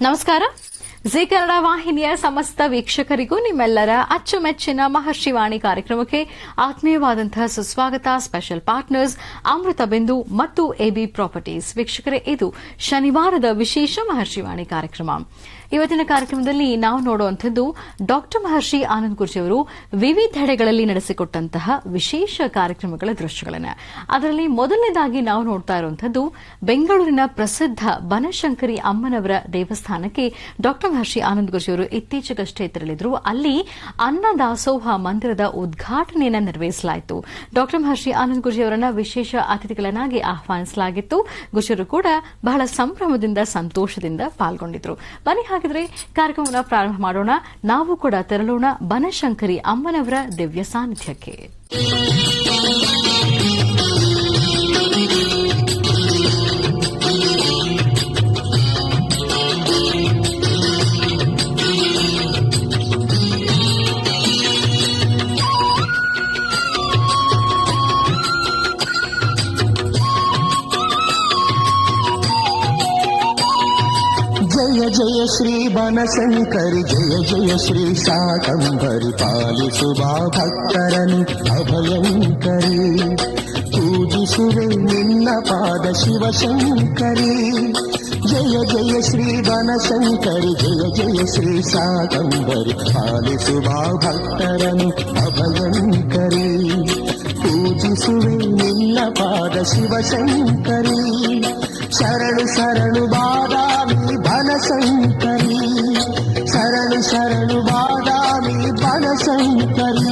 ನಮಸ್ಕಾರ. ಜಿ ಕನ್ನಡ ವಾಹಿನಿಯ ಸಮಸ್ತ ವೀಕ್ಷಕರಿಗೂ ನಿಮ್ಮೆಲ್ಲರ ಅಚ್ಚುಮೆಚ್ಚಿನ ಮಹರ್ಷಿವಾಣಿ ಕಾರ್ಯಕ್ರಮಕ್ಕೆ ಆತ್ಮೀಯವಾದಂತಹ ಸುಸ್ವಾಗತ. ಸ್ಪೆಷಲ್ ಪಾರ್ಟ್ನರ್ಸ್ ಅಮೃತ ಬಿಂದು ಮತ್ತು ಎಬಿ ಪ್ರಾಪರ್ಟೀಸ್. ವೀಕ್ಷಕರೇ, ಇದು ಶನಿವಾರದ ವಿಶೇಷ ಮಹರ್ಷಿವಾಣಿ ಕಾರ್ಯಕ್ರಮ. ಇವತ್ತಿನ ಕಾರ್ಯಕ್ರಮದಲ್ಲಿ ನಾವು ನೋಡುವಂಥದ್ದು ಡಾಕ್ಟರ್ ಮಹರ್ಷಿ ಆನಂದ್ ಗುರೂಜಿ ಅವರು ವಿವಿಧೆಡೆಗಳಲ್ಲಿ ನಡೆಸಿಕೊಟ್ಟಂತಹ ವಿಶೇಷ ಕಾರ್ಯಕ್ರಮಗಳ ದೃಶ್ಯಗಳನ್ನು. ಅದರಲ್ಲಿ ಮೊದಲನೇದಾಗಿ ನಾವು ನೋಡ್ತಾ ಇರುವಂಥದ್ದು ಬೆಂಗಳೂರಿನ ಪ್ರಸಿದ್ಧ ಬನಶಂಕರಿ ಅಮ್ಮನವರ ದೇವಸ್ಥಾನಕ್ಕೆ ಡಾಕ್ಟರ್ ಮಹರ್ಷಿ ಆನಂದ್ ಗುರೂಜಿ ಅವರು ಇತ್ತೀಚೆಗಷ್ಟೇ ತೆರಳಿದ್ರು. ಅಲ್ಲಿ ಅನ್ನದಾಸೋಹ ಮಂದಿರದ ಉದ್ಘಾಟನೆಯನ್ನು ನೆರವೇರಿಸಲಾಯಿತು. ಡಾಕ್ಟರ್ ಮಹರ್ಷಿ ಆನಂದ್ ಗುರೂಜಿ ಅವರನ್ನ ವಿಶೇಷ ಅತಿಥಿಗಳನ್ನಾಗಿ ಆಹ್ವಾನಿಸಲಾಗಿತ್ತು. ಗುರೂಜಿಯವರು ಕೂಡ ಬಹಳ ಸಂಭ್ರಮದಿಂದ ಸಂತೋಷದಿಂದ ಪಾಲ್ಗೊಂಡಿದ್ರು. ಬನ್ನಿ ಹಾಗಿದ್ರೆ ಕಾರ್ಯಕ್ರಮವನ್ನು ಪ್ರಾರಂಭ ಮಾಡೋಣ. ನಾವು ಕೂಡ ತೆರಳೋಣ ಬನಶಂಕರಿ ಅಮ್ಮನವರ ದಿವ್ಯ ಸಾನ್ನಿಧ್ಯಕ್ಕೆ. ಜಯ ಜಯ ಶ್ರೀ ಬನಶಂಕರಿ, ಜಯ ಜಯ ಶ್ರೀ ಶಾಕಂಭರಿ, ಪಾಲಿಸುವ ಭಕ್ತರನು ಅಭಯಂಕರಿ. ಪೂಜಿಸುವೆ ನಿನ್ನ ಪಾದ ಶಿವಶಂಕರಿ. ಜಯ ಜಯ ಶ್ರೀ ಬನಶಂಕರಿ, ಜಯ ಜಯ ಶ್ರೀ ಶಾಕಂಭರಿ, ಪಾಲಿಸುವ ಭಕ್ತರನು ಅಭಯಂಕರಿ. ಪೂಜಿಸುವೆ ನಿನ್ನ ಪಾದ ಶಿವಶಂಕರಿ. ಶರಣು ಶರಣು ಬಾದಾಮಿ ಬನಶಂಕರಿ, ಶರಣು ಶರಣು ಬಾದಾಮಿ ಬನಶಂಕರಿ.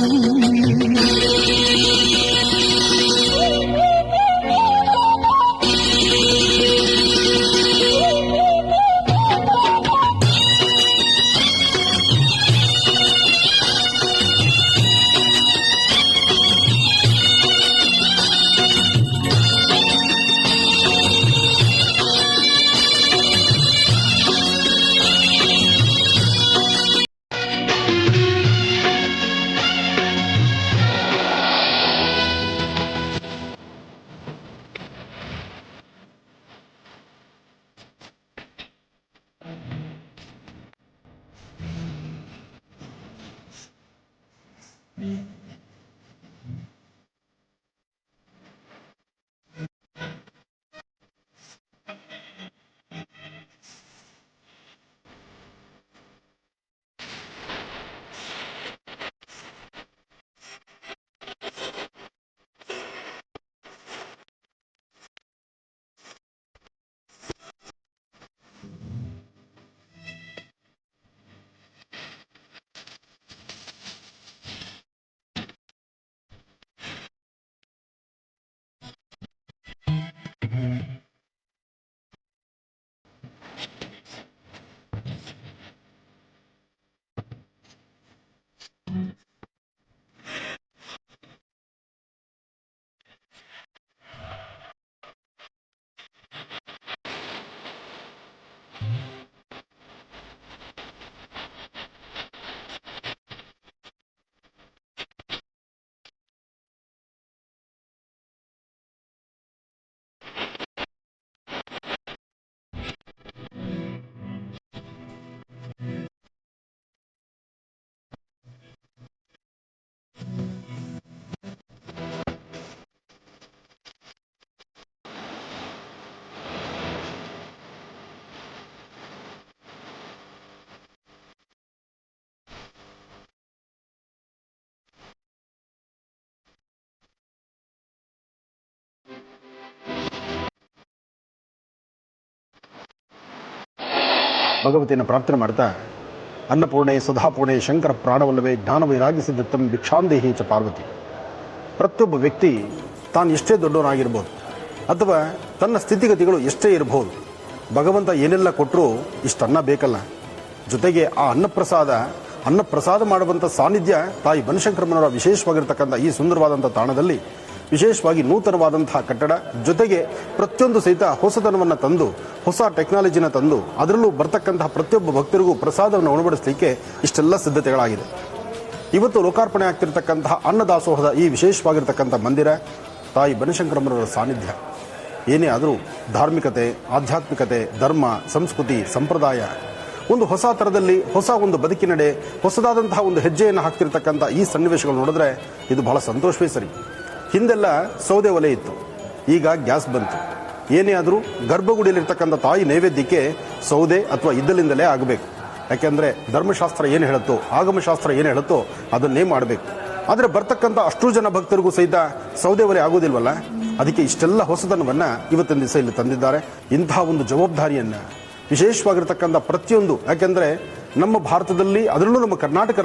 ಭಗವತಿಯನ್ನು ಪ್ರಾರ್ಥನೆ ಮಾಡ್ತಾ, ಅನ್ನಪೂರ್ಣೆ ಸುಧಾಪೂರ್ಣೆ ಶಂಕರ ಪ್ರಾಣವಲ್ಲವೇ ಜ್ಞಾನವೈರಾಗ್ಯ ಸಿದ್ಧತ್ತಂ ಭಿಕ್ಷಾಂದೇಹಿ ಚ ಪಾರ್ವತಿ. ಪ್ರತಿಯೊಬ್ಬ ವ್ಯಕ್ತಿ ತಾನು ಎಷ್ಟೇ ದೊಡ್ಡವನಾಗಿರ್ಬೋದು ಅಥವಾ ತನ್ನ ಸ್ಥಿತಿಗತಿಗಳು ಎಷ್ಟೇ ಇರಬಹುದು, ಭಗವಂತ ಏನೆಲ್ಲ ಕೊಟ್ಟರೂ ಇಷ್ಟನ್ನ ಬೇಕಲ್ಲ. ಜೊತೆಗೆ ಆ ಅನ್ನಪ್ರಸಾದ ಮಾಡುವಂಥ ಸಾನ್ನಿಧ್ಯ ತಾಯಿ ಬನಶಂಕರಮ್ಮನವರ ವಿಶೇಷವಾಗಿರ್ತಕ್ಕಂಥ ಈ ಸುಂದರವಾದಂಥ ತಾಣದಲ್ಲಿ ವಿಶೇಷವಾಗಿ ನೂತನವಾದಂತಹ ಕಟ್ಟಡ, ಜೊತೆಗೆ ಪ್ರತಿಯೊಂದು ಸಹಿತ ಹೊಸತನವನ್ನು ತಂದು, ಹೊಸ ಟೆಕ್ನಾಲಜಿನ ತಂದು, ಅದರಲ್ಲೂ ಬರ್ತಕ್ಕಂತಹ ಪ್ರತಿಯೊಬ್ಬ ಭಕ್ತರಿಗೂ ಪ್ರಸಾದವನ್ನು ಉಣಬಡಿಸಲಿಕ್ಕೆ ಇಷ್ಟೆಲ್ಲ ಸಿದ್ಧತೆಗಳಾಗಿದೆ. ಇವತ್ತು ಲೋಕಾರ್ಪಣೆ ಆಗ್ತಿರ್ತಕ್ಕಂತಹ ಅನ್ನದಾಸೋಹದ ಈ ವಿಶೇಷವಾಗಿರ್ತಕ್ಕಂಥ ಮಂದಿರ ತಾಯಿ ಬನಶಂಕರಮ್ಮನವರ ಸಾನ್ನಿಧ್ಯ. ಏನೇ ಆದರೂ ಧಾರ್ಮಿಕತೆ, ಆಧ್ಯಾತ್ಮಿಕತೆ, ಧರ್ಮ, ಸಂಸ್ಕೃತಿ, ಸಂಪ್ರದಾಯ ಒಂದು ಹೊಸ ಥರದಲ್ಲಿ ಹೊಸ ಒಂದು ಬದುಕಿನಡೆ ಹೊಸದಾದಂತಹ ಒಂದು ಹೆಜ್ಜೆಯನ್ನು ಹಾಕ್ತಿರ್ತಕ್ಕಂಥ ಈ ಸನ್ನಿವೇಶಗಳು ನೋಡಿದ್ರೆ ಇದು ಬಹಳ ಸಂತೋಷವೇ ಸರಿ. ಹಿಂದೆಲ್ಲ ಸೌದೆ ಒಲೆ ಇತ್ತು, ಈಗ ಗ್ಯಾಸ್ ಬಂತು. ಏನೇ ಆದರೂ ಗರ್ಭಗುಡಿಯಲ್ಲಿರ್ತಕ್ಕಂಥ ತಾಯಿ ನೈವೇದ್ಯಕ್ಕೆ ಸೌದೆ ಅಥವಾ ಇದ್ದಲಿಂದಲೇ ಆಗಬೇಕು. ಯಾಕೆಂದರೆ ಧರ್ಮಶಾಸ್ತ್ರ ಏನು ಹೇಳುತ್ತೋ, ಆಗಮಶಾಸ್ತ್ರ ಏನು ಹೇಳುತ್ತೋ ಅದನ್ನೇ ಮಾಡಬೇಕು. ಆದರೆ ಬರ್ತಕ್ಕಂಥ ಅಷ್ಟು ಜನ ಭಕ್ತರಿಗೂ ಸಹಿತ ಸೌದೆ ಒಲೆ ಆಗೋದಿಲ್ವಲ್ಲ, ಅದಕ್ಕೆ ಇಷ್ಟೆಲ್ಲ ಹೊಸತನವನ್ನು ಇವತ್ತಿನ ದಿವಸ ಇಲ್ಲಿ ತಂದಿದ್ದಾರೆ. ಇಂತಹ ಒಂದು ಜವಾಬ್ದಾರಿಯನ್ನು ವಿಶೇಷವಾಗಿರ್ತಕ್ಕಂಥ ಪ್ರತಿಯೊಂದು, ಯಾಕೆಂದರೆ ನಮ್ಮ ಭಾರತದಲ್ಲಿ, ಅದರಲ್ಲೂ ನಮ್ಮ ಕರ್ನಾಟಕ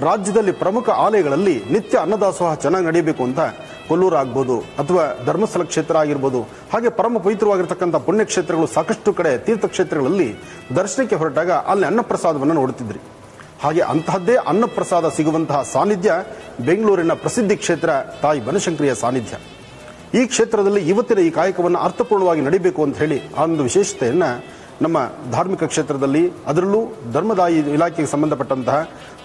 ರಾಜ್ಯದಲ್ಲಿ ಪ್ರಮುಖ ಆಲಯಗಳಲ್ಲಿ ನಿತ್ಯ ಅನ್ನದಾಸೋಹ ಚೆನ್ನಾಗಿ ನಡೆಯಬೇಕು ಅಂತ ಕೊಲ್ಲೂರು ಆಗ್ಬೋದು ಅಥವಾ ಧರ್ಮಸ್ಥಳ ಕ್ಷೇತ್ರ ಆಗಿರ್ಬೋದು, ಹಾಗೆ ಪರಮ ಪವಿತ್ರವಾಗಿರ್ತಕ್ಕಂಥ ಪುಣ್ಯಕ್ಷೇತ್ರಗಳು ಸಾಕಷ್ಟು ಕಡೆ ತೀರ್ಥಕ್ಷೇತ್ರಗಳಲ್ಲಿ ದರ್ಶನಕ್ಕೆ ಹೊರಟಾಗ ಅಲ್ಲಿ ಅನ್ನಪ್ರಸಾದವನ್ನು ನೋಡುತ್ತಿದ್ರಿ. ಹಾಗೆ ಅಂತಹದ್ದೇ ಅನ್ನಪ್ರಸಾದ ಸಿಗುವಂತಹ ಸಾನ್ನಿಧ್ಯ ಬೆಂಗಳೂರಿನ ಪ್ರಸಿದ್ಧಿ ಕ್ಷೇತ್ರ ತಾಯಿ ಬನಶಂಕರಿಯ ಸಾನ್ನಿಧ್ಯ. ಈ ಕ್ಷೇತ್ರದಲ್ಲಿ ಇವತ್ತಿನ ಈ ಕಾಯಕವನ್ನು ಅರ್ಥಪೂರ್ಣವಾಗಿ ನಡೀಬೇಕು ಅಂತ ಹೇಳಿ ಆ ಒಂದು ವಿಶೇಷತೆಯನ್ನು ನಮ್ಮ ಧಾರ್ಮಿಕ ಕ್ಷೇತ್ರದಲ್ಲಿ, ಅದರಲ್ಲೂ ಧರ್ಮದಾಯಿ ಇಲಾಖೆಗೆ ಸಂಬಂಧಪಟ್ಟಂತಹ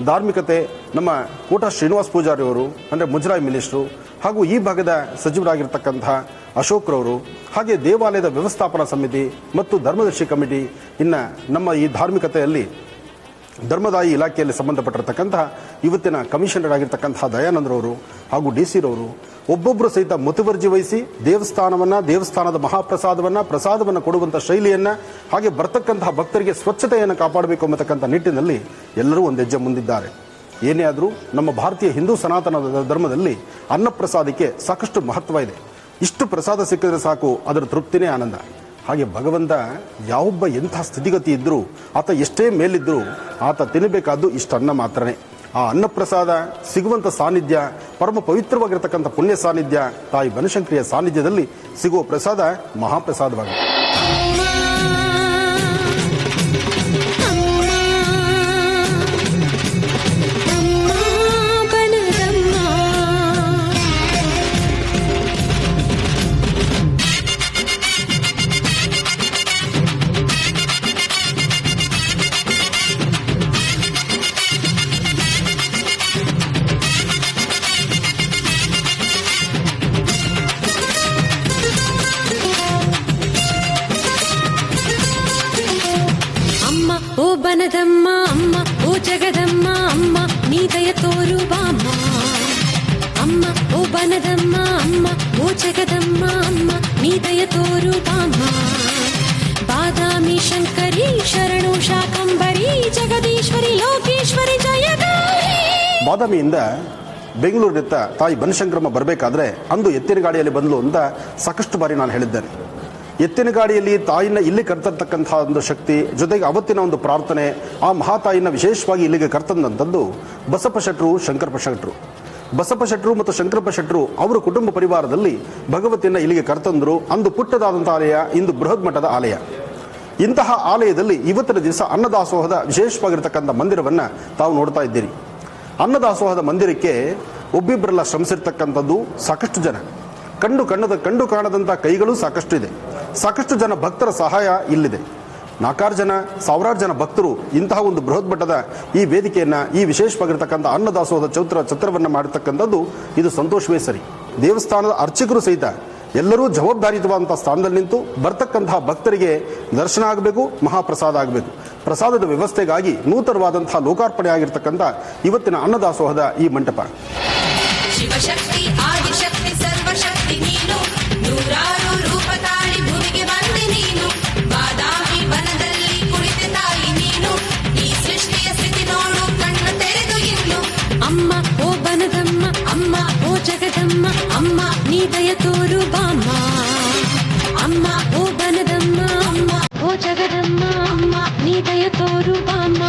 ಧಾರ್ಮಿಕತೆ ನಮ್ಮ ಕೋಟ ಶ್ರೀನಿವಾಸ ಪೂಜಾರಿ ಅವರು, ಅಂದರೆ ಮುಜರಾಯಿ ಮಿನಿಸ್ಟ್ರು, ಹಾಗೂ ಈ ಭಾಗದ ಸಚಿವರಾಗಿರ್ತಕ್ಕಂತಹ ಅಶೋಕ್ರವರು, ಹಾಗೆ ದೇವಾಲಯದ ವ್ಯವಸ್ಥಾಪನಾ ಸಮಿತಿ ಮತ್ತು ಧರ್ಮದರ್ಶಿ ಕಮಿಟಿ, ಇನ್ನು ನಮ್ಮ ಈ ಧಾರ್ಮಿಕತೆಯಲ್ಲಿ ಧರ್ಮದಾಯಿ ಇಲಾಖೆಯಲ್ಲಿ ಸಂಬಂಧಪಟ್ಟಿರ್ತಕ್ಕಂತಹ ಇವತ್ತಿನ ಕಮಿಷನರ್ ಆಗಿರ್ತಕ್ಕಂತಹ ದಯಾನಂದ್ರವರು ಹಾಗೂ DC ರವರು ಒಬ್ಬೊಬ್ಬರು ಸಹಿತ ಮುತುವರ್ಜಿ ವಹಿಸಿ ದೇವಸ್ಥಾನದ ಪ್ರಸಾದವನ್ನು ಕೊಡುವಂಥ ಶೈಲಿಯನ್ನು, ಹಾಗೆ ಬರ್ತಕ್ಕಂತಹ ಭಕ್ತರಿಗೆ ಸ್ವಚ್ಛತೆಯನ್ನು ಕಾಪಾಡಬೇಕು ಎಂಬತಕ್ಕಂಥ ನಿಟ್ಟಿನಲ್ಲಿ ಎಲ್ಲರೂ ಒಂದು ಹೆಜ್ಜೆ ಮುಂದಿದ್ದಾರೆ. ಏನೇ ಆದರೂ ನಮ್ಮ ಭಾರತೀಯ ಹಿಂದೂ ಸನಾತನ ಧರ್ಮದಲ್ಲಿ ಅನ್ನಪ್ರಸಾದಕ್ಕೆ ಸಾಕಷ್ಟು ಮಹತ್ವ ಇದೆ. ಇಷ್ಟು ಪ್ರಸಾದ ಸಿಕ್ಕಿದ್ರೆ ಸಾಕು, ಅದರ ತೃಪ್ತಿನೇ ಆನಂದ. ಹಾಗೆ ಭಗವಂತ ಯಾವೊಬ್ಬ ಎಂಥ ಸ್ಥಿತಿಗತಿ ಇದ್ದರೂ, ಆತ ಎಷ್ಟೇ ಮೇಲಿದ್ದರೂ ಆತ ತಿನ್ನಬೇಕಾದ್ದು ಇಷ್ಟು ಅನ್ನ ಮಾತ್ರನೇ. ಆ ಅನ್ನಪ್ರಸಾದ ಸಿಗುವಂಥ ಸಾನ್ನಿಧ್ಯ, ಪರಮ ಪವಿತ್ರವಾಗಿರ್ತಕ್ಕಂಥ ಪುಣ್ಯ ಸಾನ್ನಿಧ್ಯ ತಾಯಿ ಬನಶಂಕರಿಯ ಸಾನ್ನಿಧ್ಯದಲ್ಲಿ ಸಿಗುವ ಪ್ರಸಾದ ಮಹಾಪ್ರಸಾದವಾಗಿದೆ. ಬನದಮ್ಮ ಅಮ್ಮ, ಓ ಜಗದಮ್ಮ ಅಮ್ಮ, ನೀ ದಯ ತೋರು ಬಾಮ್ಮ ಅಮ್ಮ. ಓ ಬನದಮ್ಮ ಅಮ್ಮ, ಓ ಜಗದಮ್ಮ ಅಮ್ಮ, ನೀ ದಯ ತೋರು ಬಾಮ್ಮ. ಬಾದಾಮಿ ಶಂಕರಿ ಶರಣು ಶಾಕಂಬರಿ ಜಗದೀಶ್ವರಿ ಲೋಕೇಶ್ವರಿ ಜಯಗಾರಿ. ಬಾದಾಮಿಯಿಂದ ಬೆಂಗಳೂರಿನತ್ತ ತಾಯಿ ಬನಶಂಕರಮ್ಮ ಬರಬೇಕಾದ್ರೆ ಅಂದು ಎತ್ತಿನ ಗಾಡಿಯಲ್ಲಿ ಬಂದಳು ಅಂತ ಸಾಕಷ್ಟು ಬಾರಿ ನಾನು ಹೇಳಿದ್ದೇನೆ. ಎತ್ತಿನ ಗಾಡಿಯಲ್ಲಿ ತಾಯಿನ ಇಲ್ಲಿ ಕರ್ತರ್ತಕ್ಕಂತಹ ಒಂದು ಶಕ್ತಿ, ಜೊತೆಗೆ ಅವತ್ತಿನ ಒಂದು ಪ್ರಾರ್ಥನೆ, ಆ ಮಹಾತಾಯಿನ ವಿಶೇಷವಾಗಿ ಇಲ್ಲಿಗೆ ಕರ್ತಂದಂಥದ್ದು ಬಸಪ್ಪ ಶೆಟ್ರು, ಶಂಕರಪ್ಪ ಶೆಟ್ರು. ಬಸಪ್ಪ ಶೆಟ್ರು ಮತ್ತು ಶಂಕರಪ್ಪ ಶೆಟ್ರು ಅವರ ಕುಟುಂಬ ಪರಿವಾರದಲ್ಲಿ ಭಗವತಿಯನ್ನು ಇಲ್ಲಿಗೆ ಕರ್ತಂದರು. ಅಂದು ಪುಟ್ಟದಾದಂಥ ಆಲಯ, ಇಂದು ಬೃಹತ್ ಮಟ್ಟದ ಆಲಯ. ಇಂತಹ ಆಲಯದಲ್ಲಿ ಇವತ್ತಿನ ದಿವಸ ಅನ್ನದಾಸೋಹದ ವಿಶೇಷವಾಗಿರ್ತಕ್ಕಂಥ ಮಂದಿರವನ್ನು ತಾವು ನೋಡ್ತಾ ಇದ್ದೀರಿ. ಅನ್ನದಾಸೋಹದ ಮಂದಿರಕ್ಕೆ ಒಬ್ಬಿಬ್ಬರೆಲ್ಲ ಶ್ರಮಿಸಿರ್ತಕ್ಕಂಥದ್ದು ಸಾಕಷ್ಟು ಜನ, ಕಂಡು ಕಾಣದಂಥ ಕೈಗಳು ಸಾಕಷ್ಟು ಇದೆ. ಸಾಕಷ್ಟು ಜನ ಭಕ್ತರ ಸಹಾಯ ಇಲ್ಲಿದೆ. 4 ಜನ, 1000 ಜನ ಭಕ್ತರು ಇಂತಹ ಒಂದು ಬೃಹತ್ ಮಟ್ಟದ ಈ ವೇದಿಕೆಯನ್ನು, ಈ ವಿಶೇಷವಾಗಿರ್ತಕ್ಕಂಥ ಅನ್ನದಾಸೋಹದ ಛತ್ರವನ್ನು ಮಾಡಿರ್ತಕ್ಕಂಥದ್ದು ಇದು ಸಂತೋಷವೇ ಸರಿ. ದೇವಸ್ಥಾನದ ಅರ್ಚಕರು ಸಹಿತ ಎಲ್ಲರೂ ಜವಾಬ್ದಾರಿಯುತವಾದಂಥ ಸ್ಥಾನದಲ್ಲಿ ನಿಂತು ಬರ್ತಕ್ಕಂತಹ ಭಕ್ತರಿಗೆ ದರ್ಶನ ಆಗಬೇಕು, ಮಹಾಪ್ರಸಾದ ಆಗಬೇಕು. ಪ್ರಸಾದದ ವ್ಯವಸ್ಥೆಗಾಗಿ ನೂತನವಾದಂತಹ ಲೋಕಾರ್ಪಣೆ ಆಗಿರ್ತಕ್ಕಂಥ ಇವತ್ತಿನ ಅನ್ನದಾಸೋಹದ ಈ ಮಂಟಪ. ಶಿವಶಕ್ತಿ ಆದಿಶಕ್ತಿ ಸರ್ವಶಕ್ತಿ ನೀನು, ನೂರಾರು ರೂಪ ತಾಳಿ ಭೂಮಿಗೆ ಬಂದೆ ನೀನು. ಬಾದಾಮಿ ಬನದಲ್ಲಿ ಕುಳಿತೆ ತಾಯಿ ನೀನು, ಈ ಸೃಷ್ಟಿಯ ಸ್ಥಿತಿ ನೋಡು ಕಣ್ಣು ತೆರೆದು ಇನ್ನು. ಅಮ್ಮ ಓ ಬನದಮ್ಮ ಅಮ್ಮ, ಓ ಜಗದಮ್ಮ ಅಮ್ಮ, ನೀ ದಯ ತೋರು ಬಾಮ್ಮ ಅಮ್ಮ. ಓ ಬನದಮ್ಮ ಅಮ್ಮ, ಓ ಜಗದಮ್ಮ ಅಮ್ಮ, ನೀ ದಯ ತೋರು ಬಾಮ್ಮ.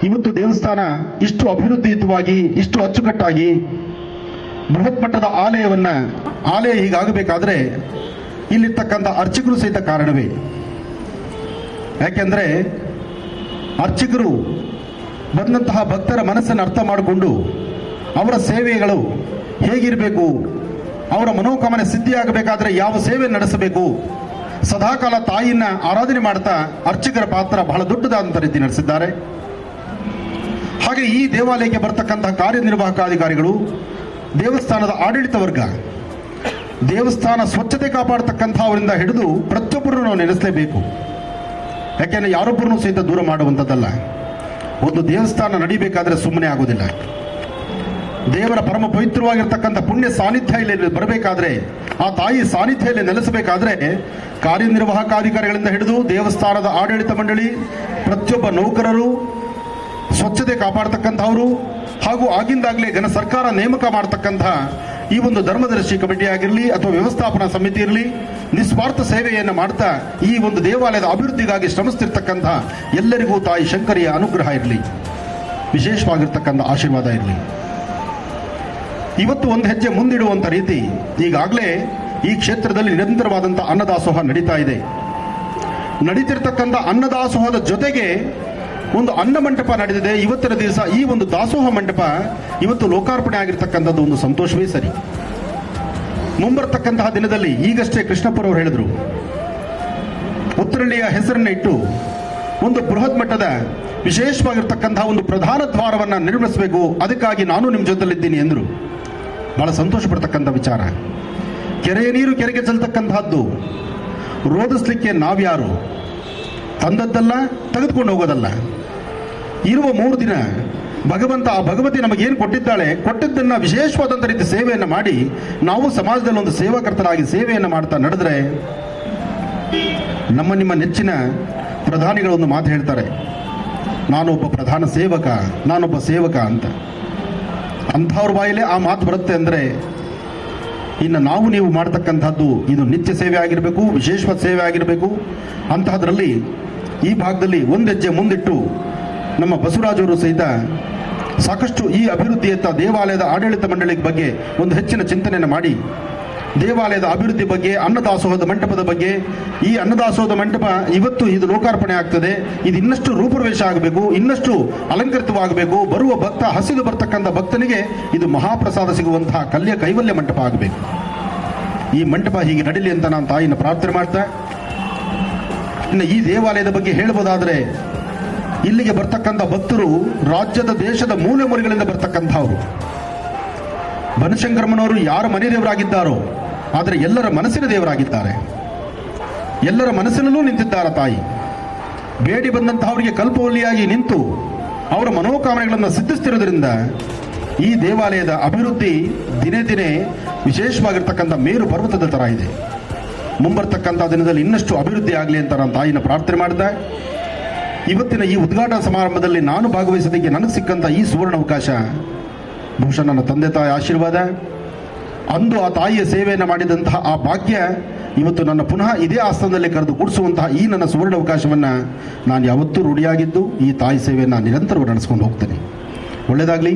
ಇವತ್ತು ದೇವಸ್ಥಾನ ಇಷ್ಟು ಅಭಿವೃದ್ಧಿಯುತವಾಗಿ, ಇಷ್ಟು ಅಚ್ಚುಕಟ್ಟಾಗಿ ಬೃಹತ್ ಮಟ್ಟದ ಆಲಯ ಹೀಗಾಗಬೇಕಾದ್ರೆ ಇಲ್ಲಿರ್ತಕ್ಕಂಥ ಅರ್ಚಕರು ಸಹಿತ ಕಾರಣವೇ. ಯಾಕೆಂದ್ರೆ ಅರ್ಚಕರು ಬಂದಂತಹ ಭಕ್ತರ ಮನಸ್ಸನ್ನು ಅರ್ಥ ಮಾಡಿಕೊಂಡು ಅವರ ಸೇವೆಗಳು ಹೇಗಿರಬೇಕು, ಅವರ ಮನೋಕಾಮನೆ ಸಿದ್ಧಿಯಾಗಬೇಕಾದ್ರೆ ಯಾವ ಸೇವೆ ನಡೆಸಬೇಕು, ಸದಾಕಾಲ ತಾಯಿಯನ್ನ ಆರಾಧನೆ ಮಾಡ್ತಾ ಅರ್ಚಕರ ಪಾತ್ರ ಬಹಳ ದೊಡ್ಡದಾದಂಥ ರೀತಿ ನಡೆಸಿದ್ದಾರೆ. ಹಾಗೆ ಈ ದೇವಾಲಯಕ್ಕೆ ಬರ್ತಕ್ಕಂತಹ ಕಾರ್ಯನಿರ್ವಾಹಕಾಧಿಕಾರಿಗಳು, ದೇವಸ್ಥಾನದ ಆಡಳಿತ ವರ್ಗ, ದೇವಸ್ಥಾನ ಸ್ವಚ್ಛತೆ ಕಾಪಾಡತಕ್ಕಂಥವರಿಂದ ಹಿಡಿದು ಪ್ರತಿಯೊಬ್ಬರನ್ನು ನಾವು ನೆನೆಸಲೇಬೇಕು. ಯಾಕೆಂದ್ರೆ ಯಾರೊಬ್ಬರನ್ನು ಸಹಿತ ದೂರ ಮಾಡುವಂಥದ್ದಲ್ಲ. ಒಂದು ದೇವಸ್ಥಾನ ನಡಿಬೇಕಾದ್ರೆ ಸುಮ್ಮನೆ ಆಗೋದಿಲ್ಲ. ದೇವರ ಪರಮ ಪವಿತ್ರವಾಗಿರ್ತಕ್ಕಂಥ ಪುಣ್ಯ ಸಾನ್ನಿಧ್ಯ ಇಲ್ಲಿ ಬರಬೇಕಾದ್ರೆ, ಆ ತಾಯಿ ಸಾನ್ನಿಧ್ಯದಲ್ಲಿ ನೆಲೆಸಬೇಕಾದ್ರೆ ಕಾರ್ಯನಿರ್ವಾಹಕಾಧಿಕಾರಿಗಳಿಂದ ಹಿಡಿದು ದೇವಸ್ಥಾನದ ಆಡಳಿತ ಮಂಡಳಿ, ಪ್ರತಿಯೊಬ್ಬ ನೌಕರರು, ಸ್ವಚ್ಛತೆ ಕಾಪಾಡತಕ್ಕಂಥವರು, ಹಾಗೂ ಆಗಿಂದಾಗಲೇ ಘನ ಸರ್ಕಾರ ನೇಮಕ ಮಾಡತಕ್ಕಂಥ ಈ ಒಂದು ಧರ್ಮದರ್ಶಿ ಕಮಿಟಿ ಆಗಿರಲಿ ಅಥವಾ ವ್ಯವಸ್ಥಾಪನಾ ಸಮಿತಿ ಇರಲಿ, ನಿಸ್ವಾರ್ಥ ಸೇವೆಯನ್ನು ಮಾಡ್ತಾ ಈ ಒಂದು ದೇವಾಲಯದ ಅಭಿವೃದ್ಧಿಗಾಗಿ ಶ್ರಮಿಸ್ತಿರ್ತಕ್ಕಂಥ ಎಲ್ಲರಿಗೂ ತಾಯಿ ಶಂಕರಿಯ ಅನುಗ್ರಹ ಇರಲಿ, ವಿಶೇಷವಾಗಿರ್ತಕ್ಕಂಥ ಆಶೀರ್ವಾದ ಇರಲಿ. ಇವತ್ತು ಒಂದು ಹೆಜ್ಜೆ ಮುಂದಿಡುವಂಥ ರೀತಿ ಈಗಾಗಲೇ ಈ ಕ್ಷೇತ್ರದಲ್ಲಿ ನಿರಂತರವಾದಂಥ ಅನ್ನದಾಸೋಹ ನಡೀತಾ ಇದೆ. ನಡೀತಿರ್ತಕ್ಕಂಥ ಅನ್ನದಾಸೋಹದ ಜೊತೆಗೆ ಒಂದು ಅನ್ನ ಮಂಟಪ ನಡೆದಿದೆ. ಇವತ್ತಿನ ದಿವಸ ಈ ಒಂದು ದಾಸೋಹ ಮಂಟಪ ಇವತ್ತು ಲೋಕಾರ್ಪಣೆ ಆಗಿರ್ತಕ್ಕಂಥದ್ದು ಒಂದು ಸಂತೋಷವೇ ಸರಿ. ಮುಂಬರ್ತಕ್ಕಂತಹ ದಿನದಲ್ಲಿ ಈಗಷ್ಟೇ ಕೃಷ್ಣಪ್ಪರವರು ಹೇಳಿದರು, ಉತ್ತರಳ್ಳಿಯ ಹೆಸರನ್ನ ಇಟ್ಟು ಒಂದು ಬೃಹತ್ ಮಟ್ಟದ ವಿಶೇಷವಾಗಿರ್ತಕ್ಕಂತಹ ಒಂದು ಪ್ರಧಾನ ದ್ವಾರವನ್ನು ನಿರ್ಮಿಸಬೇಕು, ಅದಕ್ಕಾಗಿ ನಾನು ನಿಮ್ಮ ಜೊತೆಲಿದ್ದೀನಿ ಎಂದರು. ಬಹಳ ಸಂತೋಷ ಪಡ್ತಕ್ಕಂಥ ವಿಚಾರ. ಕೆರೆಯ ನೀರು ಕೆರೆಗೆ ಚೆಲ್ತಕ್ಕಂತಹದ್ದು, ರೋಧಿಸ್ಲಿಕ್ಕೆ ನಾವ್ಯಾರು? ತಂದದ್ದಲ್ಲ, ತೆಗೆದುಕೊಂಡು ಹೋಗೋದಲ್ಲ. ಇರುವ 3 ದಿನ ಭಗವಂತ, ಆ ಭಗವತಿ ನಮಗೇನು ಕೊಟ್ಟಿದ್ದನ್ನ ವಿಶೇಷವಾದಂಥ ರೀತಿ ಸೇವೆಯನ್ನು ಮಾಡಿ ನಾವು ಸಮಾಜದಲ್ಲಿ ಒಂದು ಸೇವಾಕರ್ತರಾಗಿ ಸೇವೆಯನ್ನು ಮಾಡ್ತಾ ನಡೆದ್ರೆ, ನಿಮ್ಮ ನೆಚ್ಚಿನ ಪ್ರಧಾನಿಗಳು ಒಂದು ಮಾತು ಹೇಳ್ತಾರೆ, ನಾನೊಬ್ಬ ಪ್ರಧಾನ ಸೇವಕ, ನಾನೊಬ್ಬ ಸೇವಕ ಅಂತ. ಅಂಥವ್ರ ಬಾಯಿಲೆ ಆ ಮಾತು ಬರುತ್ತೆ ಅಂದರೆ, ಇನ್ನು ನೀವು ಮಾಡ್ತಕ್ಕಂಥದ್ದು ಇದು ನಿತ್ಯ ಸೇವೆ ಆಗಿರಬೇಕು, ವಿಶೇಷವಾದ ಸೇವೆ ಆಗಿರಬೇಕು. ಅಂತಹದ್ರಲ್ಲಿ ಈ ಭಾಗದಲ್ಲಿ ಒಂದು ಹೆಜ್ಜೆ ಮುಂದಿಟ್ಟು ನಮ್ಮ ಬಸವರಾಜವರು ಸಹಿತ ಸಾಕಷ್ಟು ಈ ಅಭಿವೃದ್ಧಿಯತ್ತ ದೇವಾಲಯದ ಆಡಳಿತ ಮಂಡಳಿ ಬಗ್ಗೆ ಒಂದು ಹೆಚ್ಚಿನ ಚಿಂತನೆಯನ್ನು ಮಾಡಿ, ದೇವಾಲಯದ ಅಭಿವೃದ್ಧಿ ಬಗ್ಗೆ, ಅನ್ನದಾಸೋಹದ ಮಂಟಪದ ಬಗ್ಗೆ, ಈ ಅನ್ನದಾಸೋಹದ ಮಂಟಪ ಇವತ್ತು ಇದು ಲೋಕಾರ್ಪಣೆ ಆಗ್ತದೆ, ಇದು ಇನ್ನಷ್ಟು ರೂಪುರೇಷ ಆಗಬೇಕು, ಇನ್ನಷ್ಟು ಅಲಂಕೃತವಾಗಬೇಕು, ಬರುವ ಭಕ್ತ, ಹಸಿದು ಬರ್ತಕ್ಕಂಥ ಭಕ್ತನಿಗೆ ಇದು ಮಹಾಪ್ರಸಾದ ಸಿಗುವಂತಹ ಕೈವಲ್ಯ ಮಂಟಪ ಆಗಬೇಕು. ಈ ಮಂಟಪ ಹೀಗೆ ನಡೀಲಿ ಅಂತ ನಾನು ತಾಯಿನ ಪ್ರಾರ್ಥನೆ ಮಾಡ್ತಾ, ಇನ್ನು ಈ ದೇವಾಲಯದ ಬಗ್ಗೆ ಹೇಳಬಹುದಾದ್ರೆ, ಇಲ್ಲಿಗೆ ಬರ್ತಕ್ಕಂಥ ಭಕ್ತರು ರಾಜ್ಯದ, ದೇಶದ ಮೂಲೆ ಮೂಲೆಗಳಿಂದ ಬರ್ತಕ್ಕಂಥವ್ರು. ಬನಶಂಕರಮ್ಮನವರು ಯಾರ ಮನೆ ದೇವರಾಗಿದ್ದಾರೋ, ಆದರೆ ಎಲ್ಲರ ಮನಸ್ಸಿನ ದೇವರಾಗಿದ್ದಾರೆ. ಎಲ್ಲರ ಮನಸ್ಸಿನಲ್ಲೂ ನಿಂತಿದ್ದಾರೆ ತಾಯಿ. ಬೇಡಿ ಬಂದಂತಹವರಿಗೆ ಕಲ್ಪವಲ್ಲಿಯಾಗಿ ನಿಂತು ಅವರ ಮನೋಕಾಮನೆಗಳನ್ನು ಸಿದ್ಧಿಸ್ತಿರೋದ್ರಿಂದ ಈ ದೇವಾಲಯದ ಅಭಿವೃದ್ಧಿ ದಿನೇ ದಿನೇ ವಿಶೇಷವಾಗಿರ್ತಕ್ಕಂಥ ಮೇರು ಪರ್ವತದ ತರ ಇದೆ. ಮುಂಬರ್ತಕ್ಕಂಥ ದಿನದಲ್ಲಿ ಇನ್ನಷ್ಟು ಅಭಿವೃದ್ಧಿ ಆಗಲಿ ಅಂತ ನಾನು ತಾಯಿನ ಪ್ರಾರ್ಥನೆ ಮಾಡಿದೆ. ಇವತ್ತಿನ ಈ ಉದ್ಘಾಟನಾ ಸಮಾರಂಭದಲ್ಲಿ ನಾನು ಭಾಗವಹಿಸೋದಕ್ಕೆ ನನಗೆ ಸಿಕ್ಕಂಥ ಈ ಸುವರ್ಣ ಅವಕಾಶ ಬಹುಶಃ ನನ್ನ ತಂದೆ ತಾಯಿ ಆಶೀರ್ವಾದ. ಅಂದು ಆ ತಾಯಿಯ ಸೇವೆಯನ್ನು ಮಾಡಿದಂತಹ ಆ ಭಾಗ್ಯ ಇವತ್ತು ನನ್ನ ಪುನಃ ಇದೇ ಆಸ್ಥಾನದಲ್ಲಿ ಕರೆದು ಕೂಡಿಸುವಂತಹ ಈ ನನ್ನ ಸುವರ್ಣ ಅವಕಾಶವನ್ನು ನಾನು ಯಾವತ್ತೂ ರೂಢಿಯಾಗಿದ್ದು ಈ ತಾಯಿ ಸೇವೆಯನ್ನು ನಿರಂತರವಾಗಿ ನಡೆಸ್ಕೊಂಡು ಹೋಗ್ತೇನೆ. ಒಳ್ಳೆಯದಾಗಲಿ.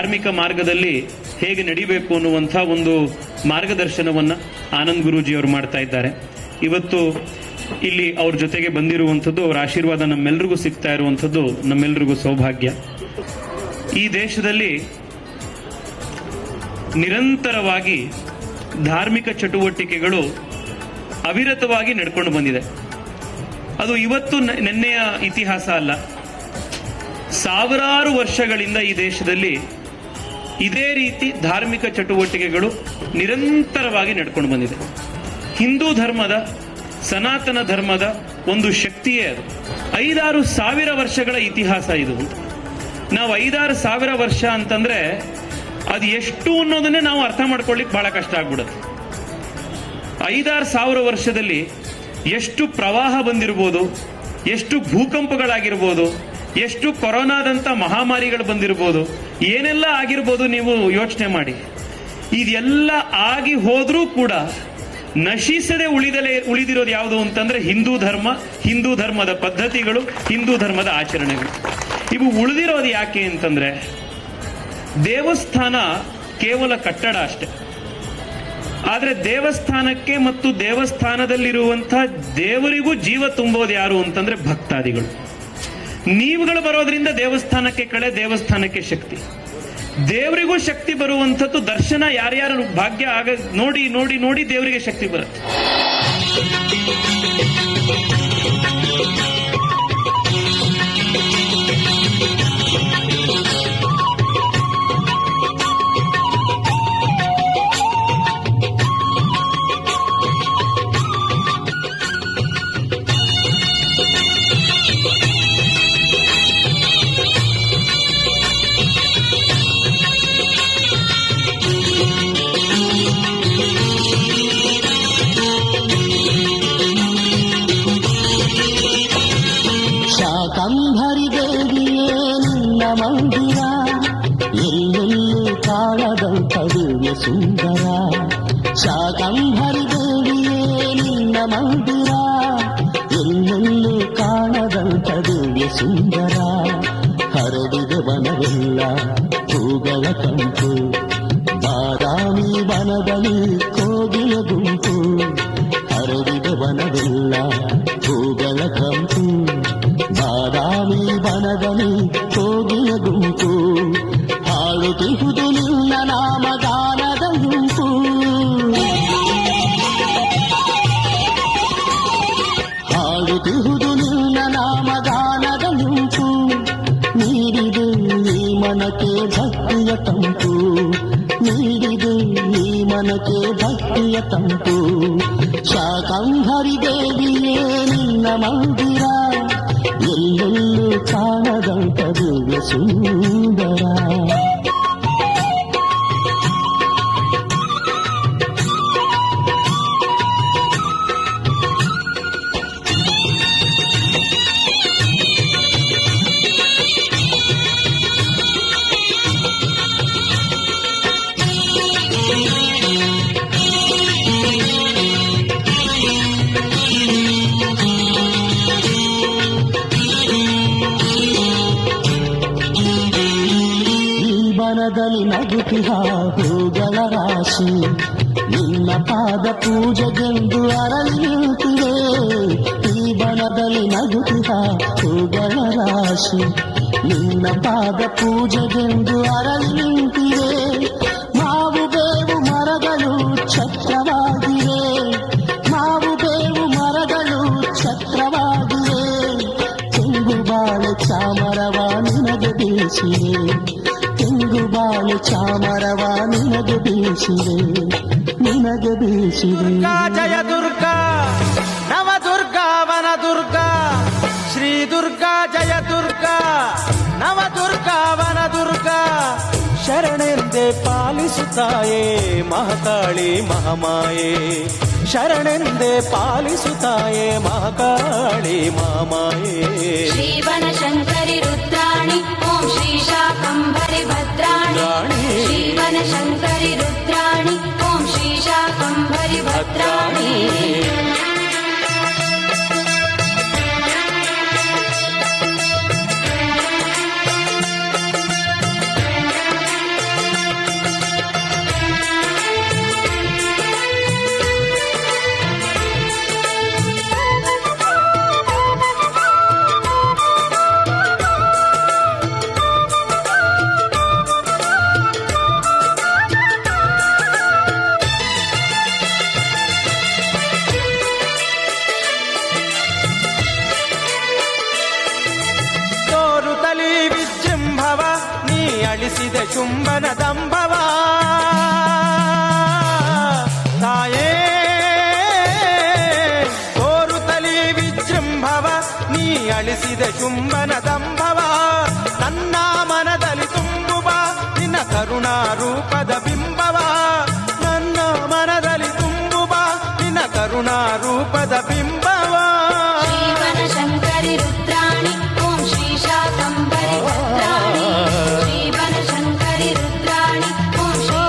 ಧಾರ್ಮಿಕ ಮಾರ್ಗದಲ್ಲಿ ಹೇಗೆ ನಡಿಬೇಕು ಅನ್ನುವಂಥ ಒಂದು ಮಾರ್ಗದರ್ಶನವನ್ನ ಆನಂದ್ ಗುರೂಜಿಯವರು ಮಾಡ್ತಾ ಇದ್ದಾರೆ. ಇವತ್ತು ಇಲ್ಲಿ ಅವ್ರ ಜೊತೆಗೆ ಬಂದಿರುವಂಥದ್ದು, ಅವರ ಆಶೀರ್ವಾದ ನಮ್ಮೆಲ್ರಿಗೂ ಸಿಗ್ತಾ ಇರುವಂಥದ್ದು ನಮ್ಮೆಲ್ರಿಗೂ ಸೌಭಾಗ್ಯ. ಈ ದೇಶದಲ್ಲಿ ನಿರಂತರವಾಗಿ ಧಾರ್ಮಿಕ ಚಟುವಟಿಕೆಗಳು ಅವಿರತವಾಗಿ ನಡ್ಕೊಂಡು ಬಂದಿದೆ. ಅದು ಇವತ್ತು ನೆನ್ನೆಯ ಇತಿಹಾಸ ಅಲ್ಲ. ಸಾವಿರಾರು ವರ್ಷಗಳಿಂದ ಈ ದೇಶದಲ್ಲಿ ಇದೇ ರೀತಿ ಧಾರ್ಮಿಕ ಚಟುವಟಿಕೆಗಳು ನಿರಂತರವಾಗಿ ನಡ್ಕೊಂಡು ಬಂದಿದೆ. ಹಿಂದೂ ಧರ್ಮದ, ಸನಾತನ ಧರ್ಮದ ಒಂದು ಶಕ್ತಿಯೇ ಅದು. 5-6 ಸಾವಿರ ವರ್ಷಗಳ ಇತಿಹಾಸ ಇದು. ನಾವು 5-6 ಸಾವಿರ ವರ್ಷ ಅಂತಂದ್ರೆ ಅದು ಎಷ್ಟು ಅನ್ನೋದನ್ನೇ ನಾವು ಅರ್ಥ ಮಾಡ್ಕೊಳ್ಳಿಕ್ಕೆ ಬಹಳ ಕಷ್ಟ ಆಗ್ಬಿಡುತ್ತೆ. 5-6 ಸಾವಿರ ವರ್ಷದಲ್ಲಿ ಎಷ್ಟು ಪ್ರವಾಹ ಬಂದಿರ್ಬೋದು, ಎಷ್ಟು ಭೂಕಂಪಗಳಾಗಿರ್ಬೋದು, ಎಷ್ಟು ಕೊರೋನಾದಂಥ ಮಹಾಮಾರಿಗಳು ಬಂದಿರ್ಬೋದು, ಏನೆಲ್ಲ ಆಗಿರ್ಬೋದು ನೀವು ಯೋಚನೆ ಮಾಡಿ. ಇದೆಲ್ಲ ಆಗಿ ಹೋದ್ರೂ ಕೂಡ ನಶಿಸದೆ ಉಳಿದಿರೋದು ಯಾವುದು ಅಂತಂದ್ರೆ ಹಿಂದೂ ಧರ್ಮ, ಹಿಂದೂ ಧರ್ಮದ ಪದ್ಧತಿಗಳು, ಹಿಂದೂ ಧರ್ಮದ ಆಚರಣೆಗಳು. ಇವು ಉಳಿದಿರೋದು ಯಾಕೆ ಅಂತಂದ್ರೆ ದೇವಸ್ಥಾನ ಕೇವಲ ಕಟ್ಟಡ ಅಷ್ಟೆ. ಆದ್ರೆ ದೇವಸ್ಥಾನಕ್ಕೆ ಮತ್ತು ದೇವಸ್ಥಾನದಲ್ಲಿರುವಂತಹ ದೇವರಿಗೂ ಜೀವ ತುಂಬೋದು ಯಾರು ಅಂತಂದ್ರೆ ಭಕ್ತಾದಿಗಳು. ನೀವುಗಳು ಬರೋದ್ರಿಂದ ದೇವಸ್ಥಾನಕ್ಕೆ ಕಳೆ, ದೇವಸ್ಥಾನಕ್ಕೆ ಶಕ್ತಿ. ದೇವರಿಗೂ ಶಕ್ತಿ ಬರುವಂಥದ್ದು ದರ್ಶನ ಯಾರ್ಯಾರು ಭಾಗ್ಯ ಆಗ ನೋಡಿ ನೋಡಿ ನೋಡಿ ದೇವರಿಗೆ ಶಕ್ತಿ ಬರುತ್ತೆ. ಶಾಕಂಭರಿ ದೇವಿಯೇ ನಿನ್ನ ಮಂದಿರ, ಎಲ್ಲೆಲ್ಲೂ ಕಾಣದಂಥ ದಿವ್ಯ ಸುಂದರ. ಶಾಕಂಭರಿ ದೇವಿಯೇ ನಿನ್ನ ಮಂದಿರ, ಎಲ್ಲೆಲ್ಲೂ ಕಾಣದಂಥ ದಿವ್ಯ ಸುಂದರ. ಹರಡಿದ ವನವೆಲ್ಲ ಹೂಗಳ ಕಂಪು, ಬಾದಾಮಿ ವನದಲ್ಲಿ ಕೋಗಿಲ ಗುಂಪು. ಹರಡಿದ ವನವೆಲ್ಲ ಹೂಗಳ ಕಂಪು, ಬಾದಾಮಿ ವನದಲ್ಲಿ ಕೋಗಿಲ ಗುಂಪು. ಹಾಡುತ್ತಿಹುದು ನಿನ್ನ ನಾಮಗಾನದ ಗುಂಪು. ಹಾಡುತ್ತಿಹುದು ನಿನ್ನ ನಾಮಗಾನದ ಗುಂಪು. ನೀಡಿದೆ ಈ ಮನಕ್ಕೆ ಭಕ್ತಿಯ ತಂಪು, ನೀಡಿದೆ ಈ ಮನಕ್ಕೆ ಭಕ್ತಿಯ ತಂಪು. ಶಾಕಂಭರಿ ದೇವಿಯೇ ನಿನ್ನ ಮಂದಿರ, ಎಲ್ಲೆಲ್ಲೂ ಕಾಣದಂಥ ದಿವ್ಯ ಸುಂದರ. ಬನದಲ್ಲಿ ನಗುತ್ತಿಹ ಹೂಗಳ ರಾಶಿ, ನಿನ್ನ ಪಾದ ಪೂಜೆಗೆಂದು ಅರಳಿ ನಿಂತಿದೆ. ಈ ಬನದಲ್ಲಿ ನಗುತ್ತಿಹ ಹೂಗಳ ರಾಶಿ, ನಿನ್ನ ಪಾದ ಪೂಜೆಗೆಂದು ಅರಳಿ ನಿಂತಿದೆ. ಮಾವು ಬೇವು ಮರಗಳು ಛತ್ರವಾಗಿವೆ, ಮಾವು ಬೇವು ಮರಗಳು ಛತ್ರವಾಗಿವೆ. ತೆಂಗು ಬಾಳೆ ಚಾಮರವ ನಿನಗೆ ಬೀಸಿದೆ, ತೆಂಗು ಬಾಳೆ ಚಾಮರವ ನಿನಗೆ ಬೀಸಿದೆ, ನಿನಗೆ ಬೀಸಿದೆ. ಜಯ ದುರ್ಗಾ ನವ ದುರ್ಗಾ ವನ ದುರ್ಗಾ, ಶ್ರೀ ದುರ್ಗಾ ಜಯ ದುರ್ಗಾ ನವ ದುರ್ಗಾ ವನ ದುರ್ಗಾ. ಶರಣೆಂದೇ ಪಾಲಿಸುತ್ತಾಯೇ ಮಹಾಕಾಳಿ ಮಹಾಮಾಯೆ, ಶರಣೆಂದೇ ಪಾಲಿಸುತ್ತಾಯೇ ಮಹಾಕಾಳಿ ಮಹಾಮಾಯೆ. ಶ್ರೀವನಶಂಕರಿ ರುದ್ರಾಣಿ ಓಂ ಶ್ರೀ ಶಾಕಂಭರಿ ಭದ್ರಾಣಿ, ಶ್ರೀವನಶಂಕರಿ ರುದ್ರಾಣಿ ಓಂ ಶ್ರೀ ಶಾಕಂಭರಿ ಭದ್ರಾಣಿ. ಅಳಿಸಿದ ಶುಂಭನ ದಂಭವ ತಾಯೇ ತೋರುತ್ತಲಿ ವಿಜೃಂಭವ ನೀ ಅಳಿಸಿದ ಶುಂಭನ ದಂಭವ ನನ್ನ ಮನದಲ್ಲಿ ತುಂಬುವ ನಿನ್ನ ಕರುಣಾ ರೂಪದ ಬಿಂಬವ ನನ್ನ ಮನದಲ್ಲಿ ತುಂಬುವ ನಿನ್ನ ಕರುಣಾ ರೂಪದ ಬಿಂಬವ ಶ್ರೀವನಶಂಕರಿ ರುದ್ರಾಣಿ ಓಂ ಶ್ರೀ ಶಾಕಂಭರಿ ಭದ್ರಾಣಿ ಶ್ರೀವನಶಂಕರಿ ರುದ್ರಾಣಿ ಓಂ ಶ್ರೀ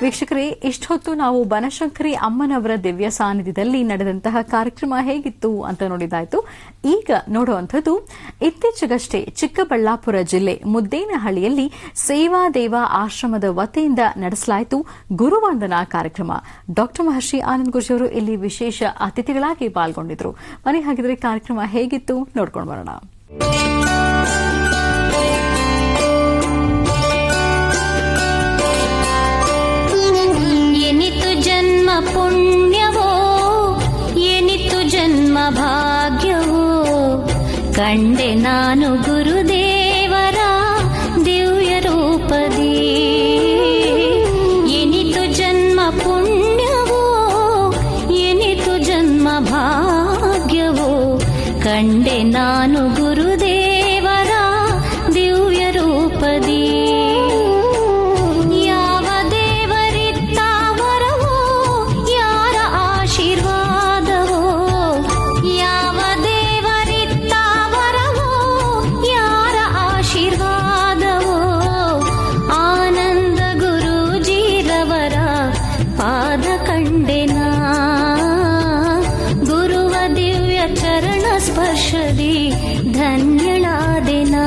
ವೀಕ್ಷಕರೇ, ಇಷ್ಟೊತ್ತು ನಾವು ಬನಶಂಕರಿ ಅಮ್ಮನವರ ದಿವ್ಯ ಸಾನ್ನಿಧ್ಯದಲ್ಲಿ ನಡೆದಂತಹ ಕಾರ್ಯಕ್ರಮ ಹೇಗಿತ್ತು ಅಂತ ನೋಡಿದಾಯ್ತು. ಈಗ ನೋಡುವಂಥದ್ದು ಇತ್ತೀಚೆಗಷ್ಟೇ ಚಿಕ್ಕಬಳ್ಳಾಪುರ ಜಿಲ್ಲೆ ಮುದ್ದೇನಹಳ್ಳಿಯಲ್ಲಿ ಸೇವಾದೇವ ಆಶ್ರಮದ ವತಿಯಿಂದ ನಡೆಸಲಾಯಿತು ಗುರುವಂದನಾ ಕಾರ್ಯಕ್ರಮ. ಡಾಕ್ಟರ್ ಮಹರ್ಷಿ ಆನಂದ್ ಗುರೂಜಿ ಅವರು ಇಲ್ಲಿ ವಿಶೇಷ ಅತಿಥಿಗಳಾಗಿ ಪಾಲ್ಗೊಂಡಿದ್ರು. ಮನೆ ಹಾಗಿದ್ರೆ ಕಾರ್ಯಕ್ರಮ ಹೇಗಿತ್ತು ನೋಡ್ಕೊಂಡು ಬರೋಣ. ಎನಿತು ಜನ್ಮ ಪುಣ್ಯವೋ ಎನಿತು ಜನ್ಮ ಭಾಗ್ಯವೋ ಕಂಡೆ ನಾನು ಗುರುದೇವರ ದಿವ್ಯ ರೂಪದಿ. ಎನಿತು ಜನ್ಮ ಪುಣ್ಯವೋ ಎನಿತು ಜನ್ಮ ಭಾಗ್ಯವೋ ಕಂಡೆ ನಾನು ಗುರುದೇವರ ದಿವ್ಯ ರೂಪದಿ. ಸ್ಪರ್ಶದಿ ಧನ್ಯಳಾದೆನಾ.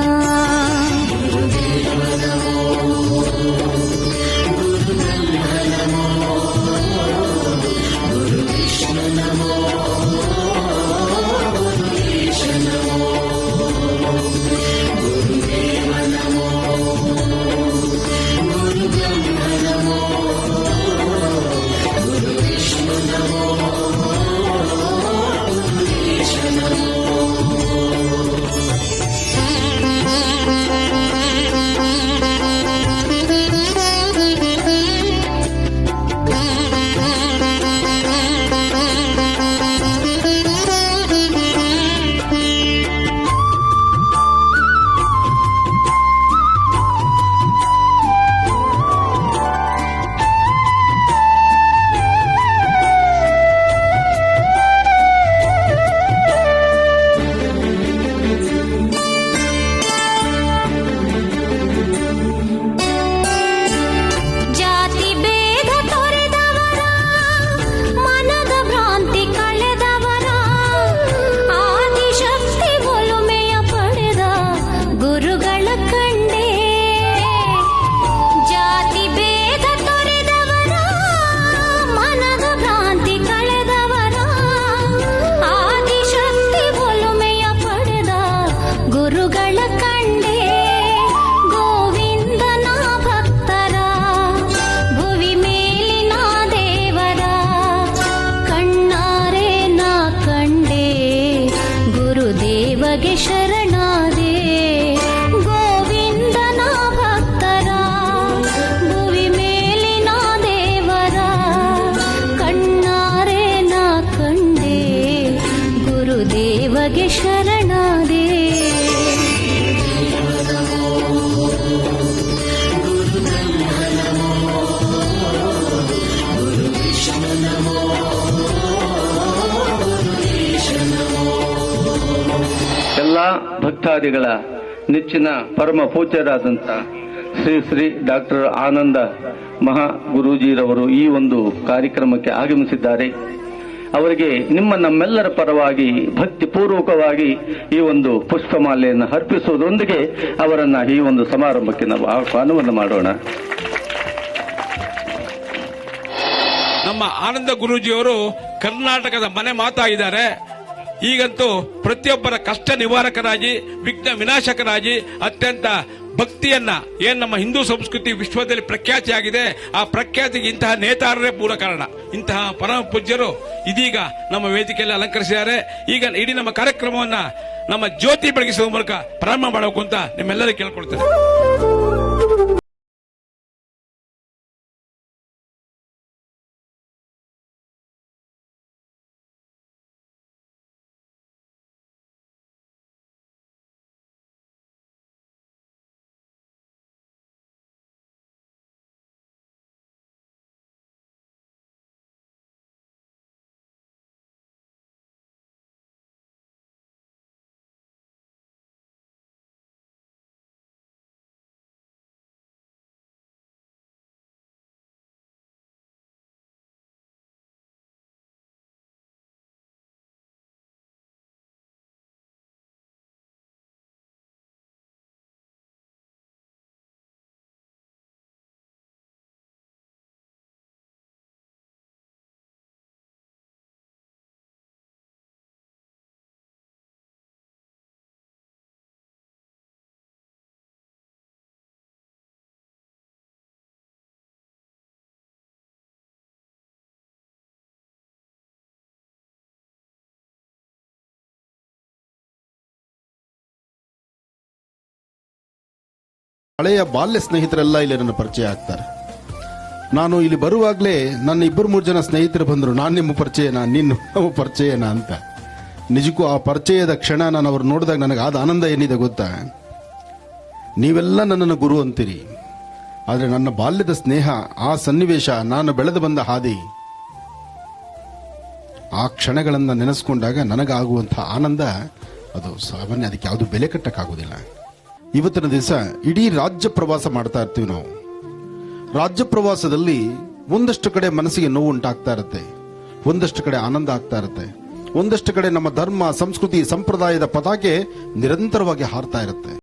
ಭಕ್ತಾದಿಗಳ ನೆಚ್ಚಿನ ಪರಮ ಪೂಜ್ಯರಾದಂಥ ಶ್ರೀ ಶ್ರೀ ಡಾಕ್ಟರ್ ಆನಂದ ಮಹಾ ಗುರೂಜಿರವರು ಈ ಒಂದು ಕಾರ್ಯಕ್ರಮಕ್ಕೆ ಆಗಮಿಸಿದ್ದಾರೆ. ಅವರಿಗೆ ನಮ್ಮೆಲ್ಲರ ಪರವಾಗಿ ಭಕ್ತಿಪೂರ್ವಕವಾಗಿ ಈ ಒಂದು ಪುಷ್ಪಮಾಲೆಯನ್ನು ಅರ್ಪಿಸುವುದರೊಂದಿಗೆ ಅವರನ್ನ ಈ ಒಂದು ಸಮಾರಂಭಕ್ಕೆ ನಾವು ಆಹ್ವಾನವನ್ನು ಮಾಡೋಣ. ನಮ್ಮ ಆನಂದ ಗುರೂಜಿಯವರು ಕರ್ನಾಟಕದ ಮನೆ ಮಾತಾಗಿದ್ದಾರೆ. ಈಗಂತೂ ಪ್ರತಿಯೊಬ್ಬರ ಕಷ್ಟ ನಿವಾರಕರಾಗಿ, ವಿಘ್ನ ವಿನಾಶಕರಾಗಿ, ಅತ್ಯಂತ ಭಕ್ತಿಯನ್ನ ಏನ್ ನಮ್ಮ ಹಿಂದೂ ಸಂಸ್ಕೃತಿ ವಿಶ್ವದಲ್ಲಿ ಪ್ರಖ್ಯಾತಿಯಾಗಿದೆ, ಆ ಪ್ರಖ್ಯಾತಿಗೆ ಇಂತಹ ನೇತಾರರೇ ಮೂಲ ಕಾರಣ. ಇಂತಹ ಪರಮ ಪೂಜ್ಯರು ಇದೀಗ ನಮ್ಮ ವೇದಿಕೆಯಲ್ಲಿ ಅಲಂಕರಿಸಿದ್ದಾರೆ. ಈಗ ಇಡೀ ನಮ್ಮ ಕಾರ್ಯಕ್ರಮವನ್ನ ನಮ್ಮ ಜ್ಯೋತಿ ಬೆಳಗಿಸುವ ಮೂಲಕ ಪ್ರಾರಂಭ ಮಾಡಬೇಕು ಅಂತ ನಿಮ್ಮೆಲ್ಲರೂ ಕೇಳ್ಕೊಳ್ತೇನೆ. ಹಳೆಯ ಬಾಲ್ಯ ಸ್ನೇಹಿತರೆಲ್ಲ ಇಲ್ಲಿ ನನ್ನ ಪರಿಚಯ ಆಗ್ತಾರೆ. ನಾನು ಇಲ್ಲಿ ಬರುವಾಗಲೇ ನನ್ನ 2-3 ಜನ ಸ್ನೇಹಿತರು ಬಂದರು, ನಾನು ನಿಮ್ಮ ಪರಿಚಯನಾ, ನೀನು ಪರಿಚಯನಾ ಅಂತ. ನಿಜಕ್ಕೂ ಆ ಪರಿಚಯದ ಕ್ಷಣ ನಾನು ಅವ್ರು ನೋಡಿದಾಗ ನನಗೆ ಆದ ಆನಂದ ಏನಿದೆ ಗೊತ್ತಾ? ನೀವೆಲ್ಲ ನನ್ನನ್ನು ಗುರು ಅಂತೀರಿ, ಆದರೆ ನನ್ನ ಬಾಲ್ಯದ ಸ್ನೇಹ, ಆ ಸನ್ನಿವೇಶ, ನಾನು ಬೆಳೆದು ಬಂದ ಹಾದಿ, ಆ ಕ್ಷಣಗಳನ್ನು ನೆನೆಸ್ಕೊಂಡಾಗ ನನಗಾಗುವಂತಹ ಆನಂದ ಅದು ಸಾಮಾನ್ಯ, ಅದಕ್ಕೆ ಯಾವುದು ಬೆಲೆ ಕಟ್ಟಕ್ಕಾಗೋದಿಲ್ಲ. ಇವತ್ತಿನ ದಿವಸ ಇಡೀ ರಾಜ್ಯ ಪ್ರವಾಸ ಮಾಡ್ತಾ ಇರ್ತೀವಿ ನಾವು. ರಾಜ್ಯ ಪ್ರವಾಸದಲ್ಲಿ ಒಂದಷ್ಟು ಕಡೆ ಮನಸ್ಸಿಗೆ ನೋವು ಉಂಟಾಗ್ತಾ ಇರುತ್ತೆ, ಒಂದಷ್ಟು ಕಡೆ ಆನಂದ ಆಗ್ತಾ ಇರುತ್ತೆ, ಒಂದಷ್ಟು ಕಡೆ ನಮ್ಮ ಧರ್ಮ, ಸಂಸ್ಕೃತಿ, ಸಂಪ್ರದಾಯದ ಪತಾಕೆ ನಿರಂತರವಾಗಿ ಹಾರ್ತಾ ಇರುತ್ತೆ.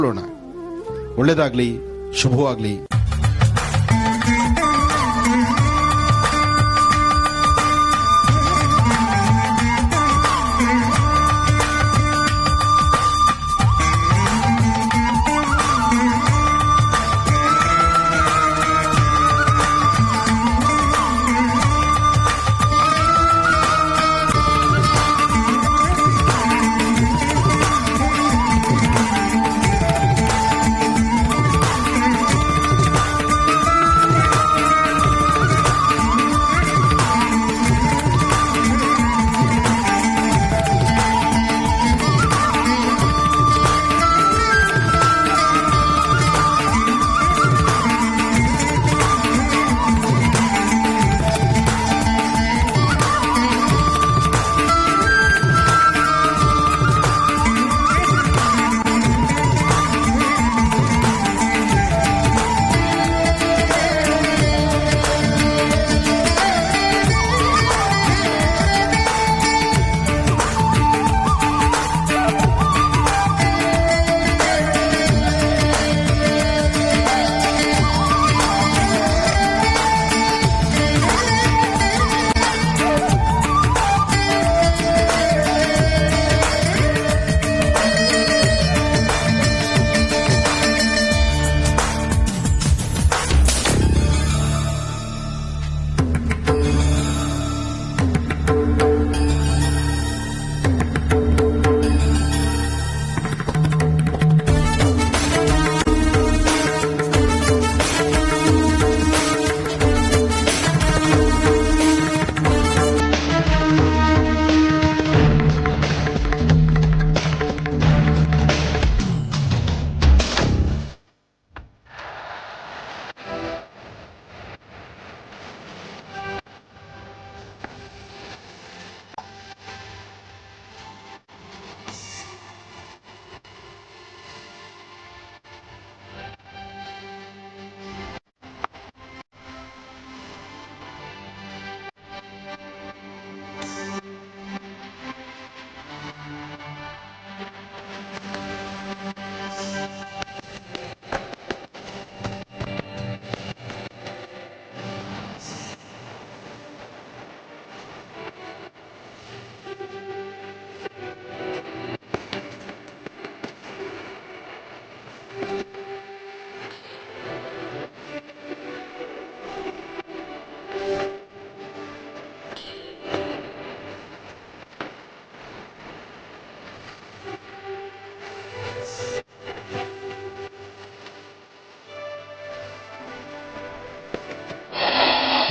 ಒಳ್ಳೆಯದಾಗಲಿ, ಶುಭವಾಗಲಿ.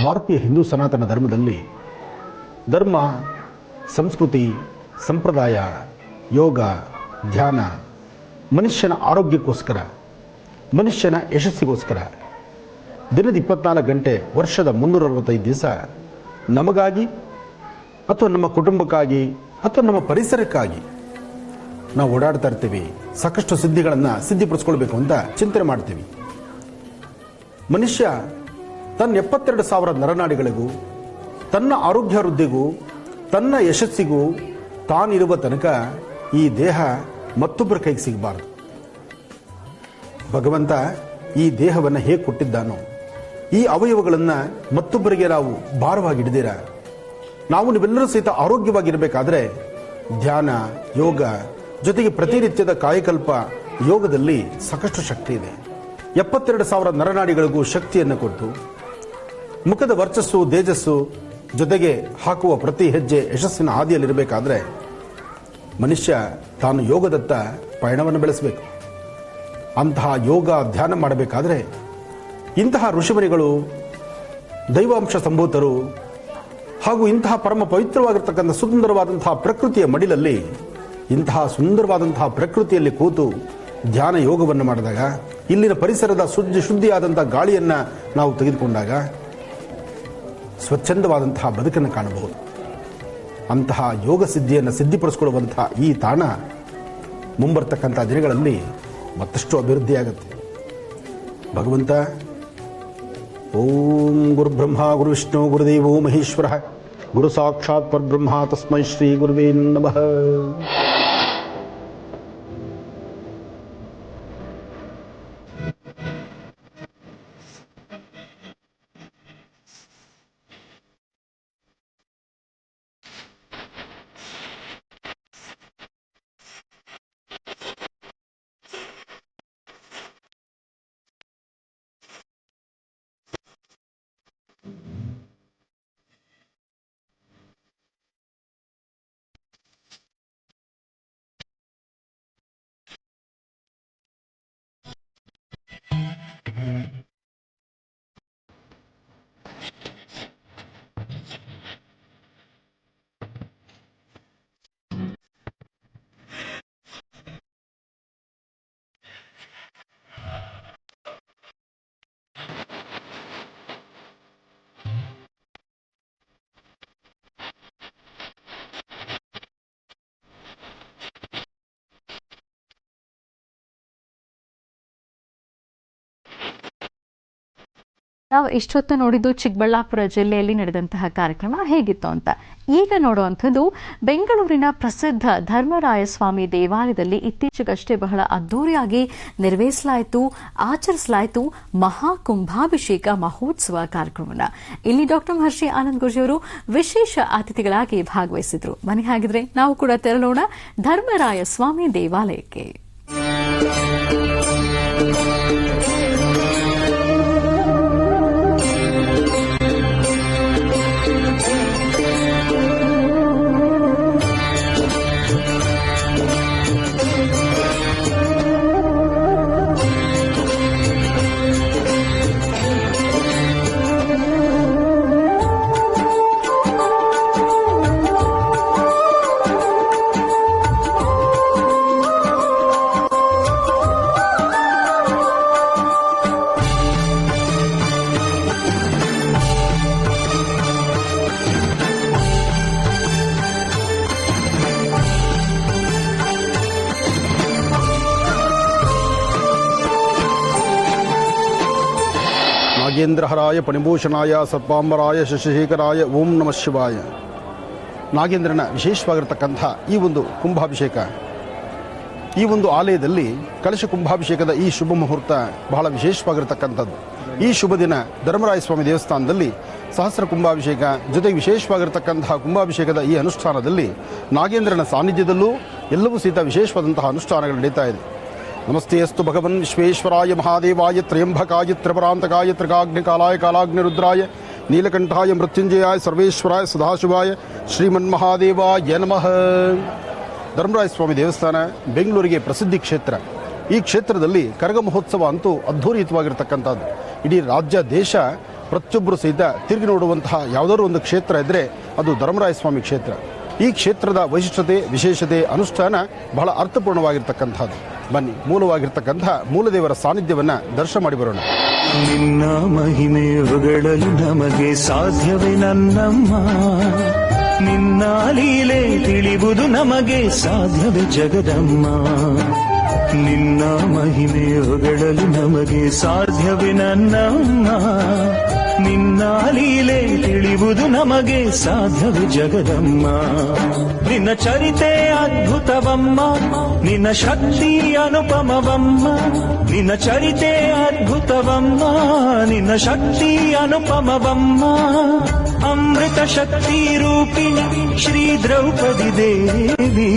ಭಾರತೀಯ ಹಿಂದೂ ಸನಾತನ ಧರ್ಮದಲ್ಲಿ ಧರ್ಮ, ಸಂಸ್ಕೃತಿ, ಸಂಪ್ರದಾಯ, ಯೋಗ, ಧ್ಯಾನ ಮನುಷ್ಯನ ಆರೋಗ್ಯಕ್ಕೋಸ್ಕರ, ಮನುಷ್ಯನ ಯಶಸ್ಸಿಗೋಸ್ಕರ ದಿನದ 24 ಗಂಟೆ ವರ್ಷದ 365 ದಿವಸ ನಮಗಾಗಿ ಅಥವಾ ನಮ್ಮ ಕುಟುಂಬಕ್ಕಾಗಿ ಅಥವಾ ನಮ್ಮ ಪರಿಸರಕ್ಕಾಗಿ ನಾವು ಓಡಾಡ್ತಾ ಇರ್ತೀವಿ. ಸಾಕಷ್ಟು ಸಿದ್ಧಿಗಳನ್ನು ಸಿದ್ಧಿಪಡಿಸ್ಕೊಳ್ಬೇಕು ಅಂತ ಚಿಂತನೆ ಮಾಡ್ತೀವಿ. ಮನುಷ್ಯ ತನ್ನ 72,000 ನರನಾಡಿಗಳಿಗೂ, ತನ್ನ ಆರೋಗ್ಯ ವೃದ್ಧಿಗೂ, ತನ್ನ ಯಶಸ್ಸಿಗೂ ತಾನಿರುವ ತನಕ ಈ ದೇಹ ಮತ್ತೊಬ್ಬರ ಕೈಗೆ ಸಿಗಬಾರದು. ಭಗವಂತ ಈ ದೇಹವನ್ನು ಹೇಗೆ ಕೊಟ್ಟಿದ್ದಾನೋ, ಈ ಅವಯವಗಳನ್ನು ಮತ್ತೊಬ್ಬರಿಗೆ ನಾವು ಭಾರವಾಗಿ ಹಿಡಿದಿರ ನಾವು ನೀವೆಲ್ಲರೂ ಸಹಿತ ಆರೋಗ್ಯವಾಗಿರಬೇಕಾದ್ರೆ ಧ್ಯಾನ, ಯೋಗ ಜೊತೆಗೆ ಪ್ರತಿನಿತ್ಯದ ಕಾಯಕಲ್ಪ ಯೋಗದಲ್ಲಿ ಸಾಕಷ್ಟು ಶಕ್ತಿ ಇದೆ. 72,000 ನರನಾಡಿಗಳಿಗೂ ಶಕ್ತಿಯನ್ನು ಕೊಟ್ಟು ಮುಖದ ವರ್ಚಸ್ಸು, ತೇಜಸ್ಸು ಜೊತೆಗೆ ಹಾಕುವ ಪ್ರತಿ ಹೆಜ್ಜೆ ಯಶಸ್ಸಿನ ಹಾದಿಯಲ್ಲಿರಬೇಕಾದ್ರೆ ಮನುಷ್ಯ ತಾನು ಯೋಗದತ್ತ ಪಯಣವನ್ನು ಬೆಳೆಸಬೇಕು. ಅಂತಹ ಯೋಗ ಧ್ಯಾನ ಮಾಡಬೇಕಾದ್ರೆ ಇಂತಹ ಋಷಿಮುನಿಗಳು, ದೈವಾಂಶ ಸಂಭೂತರು ಹಾಗೂ ಇಂತಹ ಪರಮ ಪವಿತ್ರವಾಗಿರ್ತಕ್ಕಂಥ ಸುಂದರವಾದಂತಹ ಪ್ರಕೃತಿಯ ಮಡಿಲಲ್ಲಿ, ಇಂತಹ ಸುಂದರವಾದಂತಹ ಪ್ರಕೃತಿಯಲ್ಲಿ ಕೂತು ಧ್ಯಾನ ಯೋಗವನ್ನು ಮಾಡಿದಾಗ, ಇಲ್ಲಿನ ಪರಿಸರದ ಶುದ್ಧಿಯಾದಂತಹ ಗಾಳಿಯನ್ನು ನಾವು ತೆಗೆದುಕೊಂಡಾಗ ಸ್ವಚ್ಛಂದವಾದಂತಹ ಬದುಕನ್ನು ಕಾಣಬಹುದು. ಅಂತಹ ಯೋಗ ಸಿದ್ಧಿಯನ್ನು ಸಿದ್ಧಿಪಡಿಸಿಕೊಳ್ಳುವಂತಹ ಈ ತಾಣ ಮುಂಬರ್ತಕ್ಕಂಥ ದಿನಗಳಲ್ಲಿ ಮತ್ತಷ್ಟು ಅಭಿವೃದ್ಧಿಯಾಗುತ್ತೆ. ಭಗವಂತ ಓಂ ಗುರುಬ್ರಹ್ಮ ಗುರುವಿಷ್ಣು ಗುರುದೇವೋ ಮಹೇಶ್ವರ ಗುರು ಸಾಕ್ಷಾತ್ ಪರಬ್ರಹ್ಮ ತಸ್ಮೈ ಶ್ರೀ ಗುರುವೇ ನಮಃ. ನಾವು ಇಷ್ಟೊತ್ತು ನೋಡಿದ್ದು ಚಿಕ್ಕಬಳ್ಳಾಪುರ ಜಿಲ್ಲೆಯಲ್ಲಿ ನಡೆದಂತಹ ಕಾರ್ಯಕ್ರಮ ಹೇಗಿತ್ತು ಅಂತ. ಈಗ ನೋಡುವಂಥದ್ದು ಬೆಂಗಳೂರಿನ ಪ್ರಸಿದ್ಧ ಧರ್ಮರಾಯಸ್ವಾಮಿ ದೇವಾಲಯದಲ್ಲಿ ಇತ್ತೀಚೆಗಷ್ಟೇ ಬಹಳ ಅದ್ದೂರಿಯಾಗಿ ನೆರವೇರಿಸಲಾಯಿತು, ಆಚರಿಸಲಾಯಿತು ಮಹಾಕುಂಭಾಭಿಷೇಕ ಮಹೋತ್ಸವ ಕಾರ್ಯಕ್ರಮವನ್ನು. ಇಲ್ಲಿ ಡಾಕ್ಟರ್ ಮಹರ್ಷಿ ಆನಂದ್ ಗುರೂಜಿಯವರು ವಿಶೇಷ ಅತಿಥಿಗಳಾಗಿ ಭಾಗವಹಿಸಿದ್ರು. ಬನ್ನಿ ಹಾಗಿದ್ರೆ ನಾವು ಕೂಡ ತೆರಳೋಣ ಧರ್ಮರಾಯಸ್ವಾಮಿ ದೇವಾಲಯಕ್ಕೆ. ನಾಗೇಂದ್ರಹರಾಯ ಪಣಿಭೂಷಣಾಯ ಸತ್ಪಾಂಬರಾಯ ಶಶಿಶೇಖರಾಯ ಓಂ ನಮಃ ಶಿವಾಯ. ನಾಗೇಂದ್ರನ ವಿಶೇಷವಾಗಿರತಕ್ಕಂಥ ಈ ಒಂದು ಕುಂಭಾಭಿಷೇಕ, ಈ ಒಂದು ಆಲಯದಲ್ಲಿ ಕಲಶ ಕುಂಭಾಭಿಷೇಕದ ಈ ಶುಭ ಮುಹೂರ್ತ ಬಹಳ ವಿಶೇಷವಾಗಿರತಕ್ಕಂಥದ್ದು. ಈ ಶುಭ ದಿನ ಧರ್ಮರಾಯಸ್ವಾಮಿ ದೇವಸ್ಥಾನದಲ್ಲಿ ಸಹಸ್ರ ಕುಂಭಾಭಿಷೇಕ ಜೊತೆಗೆ ವಿಶೇಷವಾಗಿರತಕ್ಕಂತಹ ಕುಂಭಾಭಿಷೇಕದ ಈ ಅನುಷ್ಠಾನದಲ್ಲಿ ನಾಗೇಂದ್ರನ ಸಾನ್ನಿಧ್ಯದಲ್ಲೂ ಎಲ್ಲವೂ ಸಹಿತ ವಿಶೇಷವಾದಂತಹ ಅನುಷ್ಠಾನಗಳು ನಡೀತಾ ಇದೆ. ನಮಸ್ತೆ ಅಸ್ತು ಭಗವನ್ ವಿಶ್ವೇಶ್ವರಾಯ ಮಹಾದೇವಾಯ ತ್ರಯಂಬಕಾಯ ತ್ರಿಪರಾಂತಕಾಯ ತ್ರಿಕಾಗ್ನಿಕಾಲಾಯ ಕಾಲಾಗ್ನಿರುದ್ರಾಯ ನೀಲಕಂಠಾಯ ಮೃತ್ಯುಂಜಯಾಯ ಸರ್ವೇಶ್ವರಾಯ ಸದಾಶಿವಾಯ ಶ್ರೀಮನ್ಮಹಾದೇವಾಯ ನಮಃ. ಧರ್ಮರಾಯಸ್ವಾಮಿ ದೇವಸ್ಥಾನ ಬೆಂಗಳೂರಿಗೆ ಪ್ರಸಿದ್ಧಿ ಕ್ಷೇತ್ರ. ಈ ಕ್ಷೇತ್ರದಲ್ಲಿ ಕರಗ ಮಹೋತ್ಸವ ಅಂತೂ ಅದ್ಧೂರಿತವಾಗಿರ್ತಕ್ಕಂಥದ್ದು. ಇಡೀ ರಾಜ್ಯ ದೇಶ ಪ್ರತಿಯೊಬ್ಬರು ಸಹಿತ ತಿರುಗಿ ನೋಡುವಂತಹ ಯಾವುದಾದ್ರು ಒಂದು ಕ್ಷೇತ್ರ ಇದ್ದರೆ ಅದು ಧರ್ಮರಾಯಸ್ವಾಮಿ ಕ್ಷೇತ್ರ. ಈ ಕ್ಷೇತ್ರದ ವೈಶಿಷ್ಟ್ಯತೆ, ವಿಶೇಷತೆ, ಅನುಷ್ಠಾನ ಬಹಳ ಅರ್ಥಪೂರ್ಣವಾಗಿರ್ತಕ್ಕಂಥದ್ದು. ಬನ್ನಿ ಮೂಲವಾಗಿರ್ತಕ್ಕಂಥ ಮೂಲದೇವರ ಸಾನ್ನಿಧ್ಯವನ್ನು ದರ್ಶನ ಮಾಡಿ ಬರೋಣ. ನಿನ್ನ ಮಹಿಮೆ ಹೊಗಳಲು ನಮಗೆ ಸಾಧ್ಯವೇ ನನ್ನಮ್ಮ, ನಿನ್ನ ಲೀಲೆ ತಿಳಿಯುವುದು ನಮಗೆ ಸಾಧ್ಯವೇ ಜಗದಮ್ಮ. ನಿನ್ನ ಮಹಿಮೆ ಹೊಗಳಲು ನಮಗೆ ಸಾಧ್ಯವೇ ನನ್ನಮ್ಮ, ನಿನ್ನ ಲೀಲೆ ತಿಳಿಯುವುದು ನಮಗೆ ಸಾಧ್ಯವೇ ಜಗದಮ್ಮ. ನಿನ್ನ ಚರಿತೆ ಅದ್ಭುತವಮ್ಮ, ನಿನ್ನ ಶಕ್ತಿ ಅನುಪಮವಮ್ಮ. ನಿನ್ನ ಚರಿತೆ ಅದ್ಭುತವಮ್ಮ, ನಿನ್ನ ಶಕ್ತಿ ಅನುಪಮವಮ್ಮ. ಅಮೃತ ಶಕ್ತಿ ರೂಪಿಣಿ ಶ್ರೀ ದ್ರೌಪದಿ ದೇವಿ,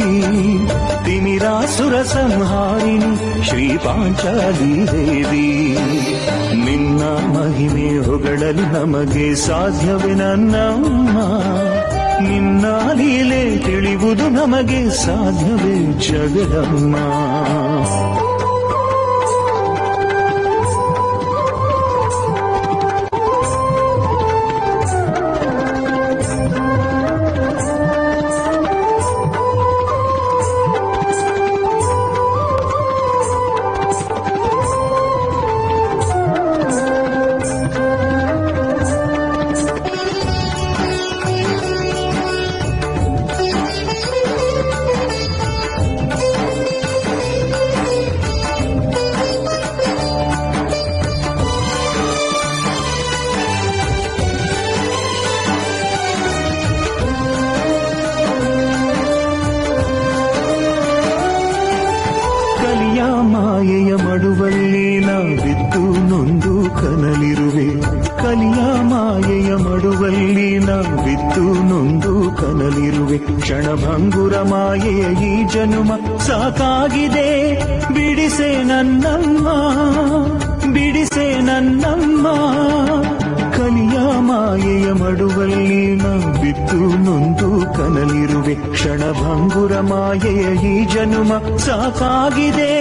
ತಿಮಿರಾಸುರ ಸಂಹಾರಿಣಿ ಶ್ರೀ ಪಾಂಚಾಲಿ ದೇವಿ. ನಿನ್ನ ಮಹಿಮೆ ಹೊಗಳಲು ನಮಗೆ ಸಾಧ್ಯವೇ ನನ್ನಮ್ಮ, ನಿನ್ನ ಲೀಲೆ ತಿಳಿಯುವುದು ನಮಗೆ ಸಾಧ್ಯವೇ ಜಗದಮ್ಮ. ಮಾಯೆಯ ಮಡುವಲ್ಲಿ ನಾವಿದ್ದು ನೊಂದು ಕನಲಿರುವೆ. ಕಲಿಯ ಮಾಯೆಯ ಮಡುವಲ್ಲಿ ನಾವಿದ್ದು ನೊಂದು ಕನಲಿರುವೆ. ಕ್ಷಣಭಂಗುರ ಮಾಯೆಯ ಈ ಜನುಮ ಸಾಕಾಗಿದೆ, ಬಿಡಿಸೆ ನನ್ನಮ್ಮ, ಬಿಡಿಸೆ ನನ್ನಮ್ಮ. ಕಲಿಯ ಮಾಯೆಯ ಮಡುವಲ್ಲಿ ನಾವಿದ್ದು ನೊಂದು ಕನಲಿರುವೆ. ಕ್ಷಣಭಂಗುರ ಮಾಯೆಯ ಈ ಜನುಮ ಸಾಕಾಗಿದೆ,